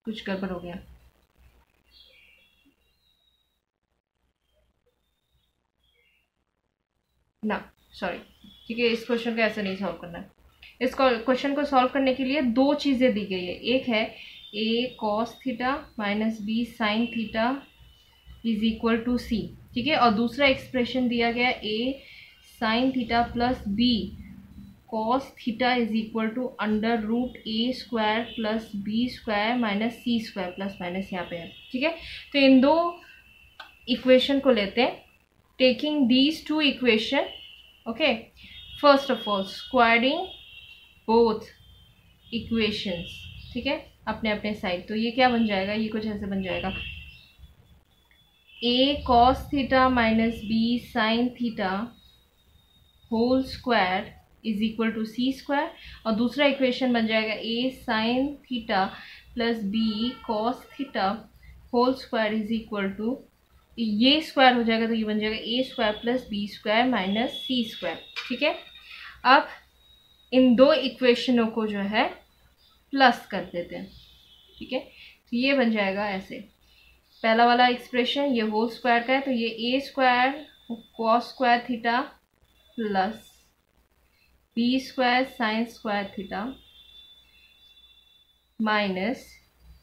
Speaker 1: कुछ गड़बड़ हो गया ना, सॉरी, ठीक है। इस क्वेश्चन को ऐसे नहीं सॉल्व करना है। इस क्वेश्चन को सॉल्व करने के लिए दो चीज़ें दी गई है, एक है a cos theta minus b sine theta is equal to c, ठीक है। और दूसरा एक्सप्रेशन दिया गया a sine theta plus b cos theta is equal to under root a square plus b square minus c square plus minus यहाँ पे है, ठीक है। तो इन दो इक्वेशन को लेते हैं, taking these two equation, okay. First of all squaring both equations, ठीक है, अपने अपने साइड। तो ये क्या बन जाएगा, ये कुछ ऐसे बन जाएगा a cos theta minus b sine theta whole square is equal to c square, और दूसरा इक्वेशन बन जाएगा a sine theta plus b cos theta whole square is equal to, ये स्क्वायर हो जाएगा तो ये बन जाएगा a square plus b square minus c square, ठीक है। अब इन दो इक्वेशनों को जो है प्लस कर देते हैं, ठीक है। तो ये बन जाएगा ऐसे, पहला वाला एक्सप्रेशन ये होल स्क्वायर का है, तो ये a square cos square theta plus b square sine square theta minus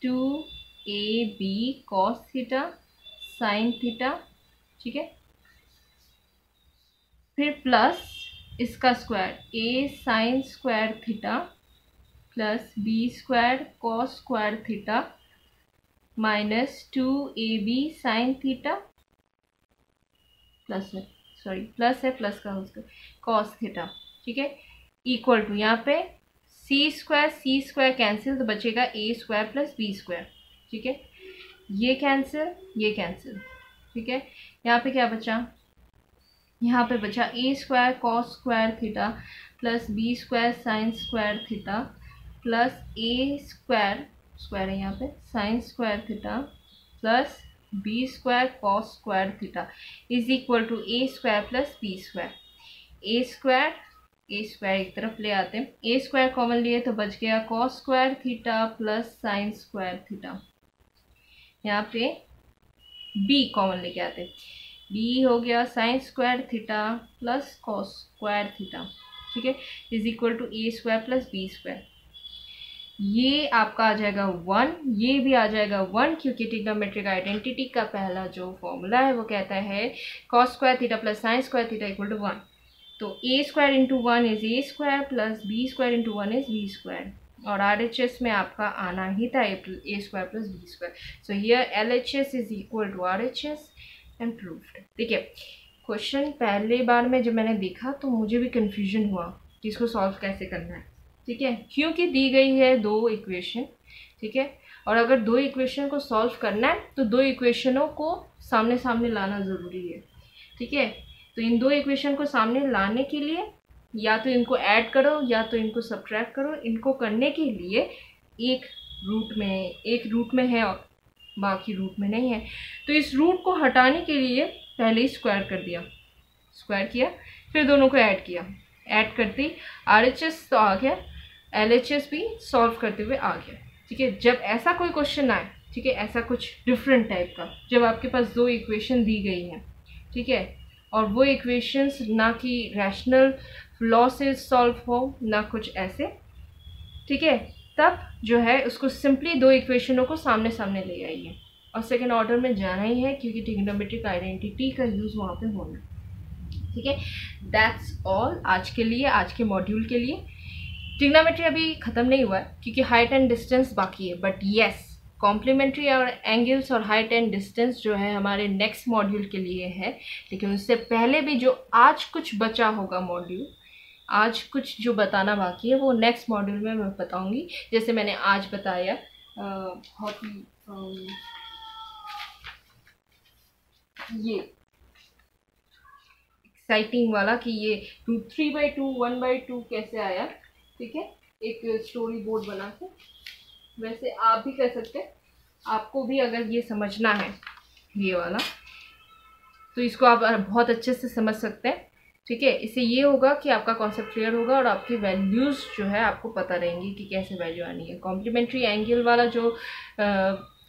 Speaker 1: 2ab cos theta sine theta, ठीक है। फिर प्लस इसका square a sign square theta plus b square cos square theta minus 2ab sign theta plus है, सॉरी प्लस है, प्लस का उसका कॉस थीटा, ठीक है, इक्वल टू यहाँ पे c स्क्वायर कैंसिल, तो बचेगा a square plus b square, ठीक है। ये कैंसिल, ये कैंसिल, ठीक है। यहाँ पे क्या बचा, यहाँ पे बचा a square cos square theta plus b square sine square theta plus a square square है यहाँ पे, sine square theta plus B square cos square theta is equal to A square plus B square. A square एक तरफ ले आते हैं, ए स्क्वायर कॉमन लिए तो बच गया cos square theta plus sine square theta. यहाँ पे बी कॉमन लेके आते हैं, बी हो गया sine square theta plus cos square theta, ठीक है, is equal to A square plus B square. ये आपका आ जाएगा 1, ये भी आ जाएगा 1, क्योंकि ट्रिग्नोमेट्रिक आइडेंटिटी का पहला जो फॉर्मूला है वो कहता है cos square theta plus sine square theta equal to 1। तो A square into 1 is A square plus B square into 1 is B square, और RHS में आपका आना ही था A square plus B square. So here LHS is equal to RHS and proved. देखिए क्वेश्चन पहले बार में जब मैंने देखा तो मुझे भी कन्फ्यूजन हुआ कि इसको सॉल्व कैसे करना है, ठीक है, क्योंकि दी गई है 2 इक्वेशन, ठीक है, और अगर 2 इक्वेशन को सॉल्व करना है तो 2 इक्वेशनों को सामने सामने लाना ज़रूरी है, ठीक है। तो इन 2 इक्वेशन को सामने लाने के लिए या तो इनको ऐड करो या तो इनको सब्ट्रैक्ट करो। इनको करने के लिए एक रूट में है और बाकी रूट में नहीं है, तो इस रूट को हटाने के लिए पहले ही स्क्वायर कर दिया, स्क्वायर किया, फिर दोनों को ऐड किया, ऐड करते RHS तो आ गया, LHS भी सॉल्व करते हुए आ गया, ठीक है। जब ऐसा कोई क्वेश्चन आए, ठीक है, ऐसा कुछ डिफरेंट टाइप का, जब आपके पास 2 इक्वेशन दी गई हैं, ठीक है, और वो इक्वेशंस ना कि रैशनल लॉ से सॉल्व हो ना कुछ ऐसे, ठीक है, तब जो है उसको सिंपली 2 इक्वेशनों को सामने सामने ले आइए और सेकेंड ऑर्डर में जाना ही है, क्योंकि ट्रिग्नोमेट्रिक आइडेंटिटी का यूज़ वहाँ पे होना, ठीक है। दैट्स ऑल आज के लिए, आज के मॉड्यूल के लिए। ट्रिग्नोमेट्री अभी ख़त्म नहीं हुआ है क्योंकि हाइट एंड डिस्टेंस बाकी है, बट येस कॉम्प्लीमेंट्री और एंगल्स और हाइट एंड डिस्टेंस जो है हमारे नेक्स्ट मॉड्यूल के लिए है। लेकिन उससे पहले भी जो आज कुछ बचा होगा मॉड्यूल, आज कुछ जो बताना बाकी है वो नेक्स्ट मॉड्यूल में मैं बताऊंगी। जैसे मैंने आज बताया बहुत ही ये एक्साइटिंग वाला कि ये 3/2 1/2 कैसे आया, ठीक है, एक स्टोरी बोर्ड बना के। वैसे आप भी कर सकते हैं, आपको भी अगर ये समझना है ये वाला तो इसको आप बहुत अच्छे से समझ सकते हैं, ठीक है। इससे ये होगा कि आपका कॉन्सेप्ट क्लियर होगा और आपकी वैल्यूज़ जो है आपको पता रहेंगी कि कैसे वैल्यू आनी है। कॉम्प्लीमेंट्री एंगल वाला जो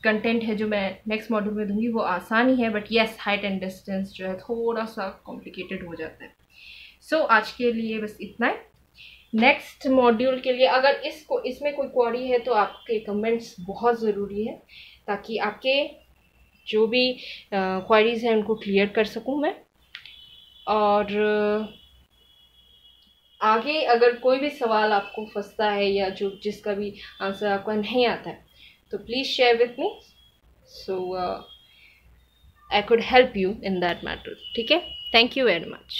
Speaker 1: कंटेंट है जो मैं नेक्स्ट मॉड्यूल में दूंगी वो आसान ही है, but yes height and distance जो है थोड़ा सा कॉम्प्लिकेटेड हो जाता है। सो आज के लिए बस इतना है। नेक्स्ट मॉड्यूल के लिए अगर इसमें कोई क्वेरी है तो आपके कमेंट्स बहुत ज़रूरी है, ताकि आपके जो भी क्वेरीज हैं उनको क्लियर कर सकूं मैं। और आगे अगर कोई भी सवाल आपको फंसता है या जिसका भी आंसर आपको नहीं आता है तो please share with me, so I could help you in that matter, ठीक है। Thank you very much.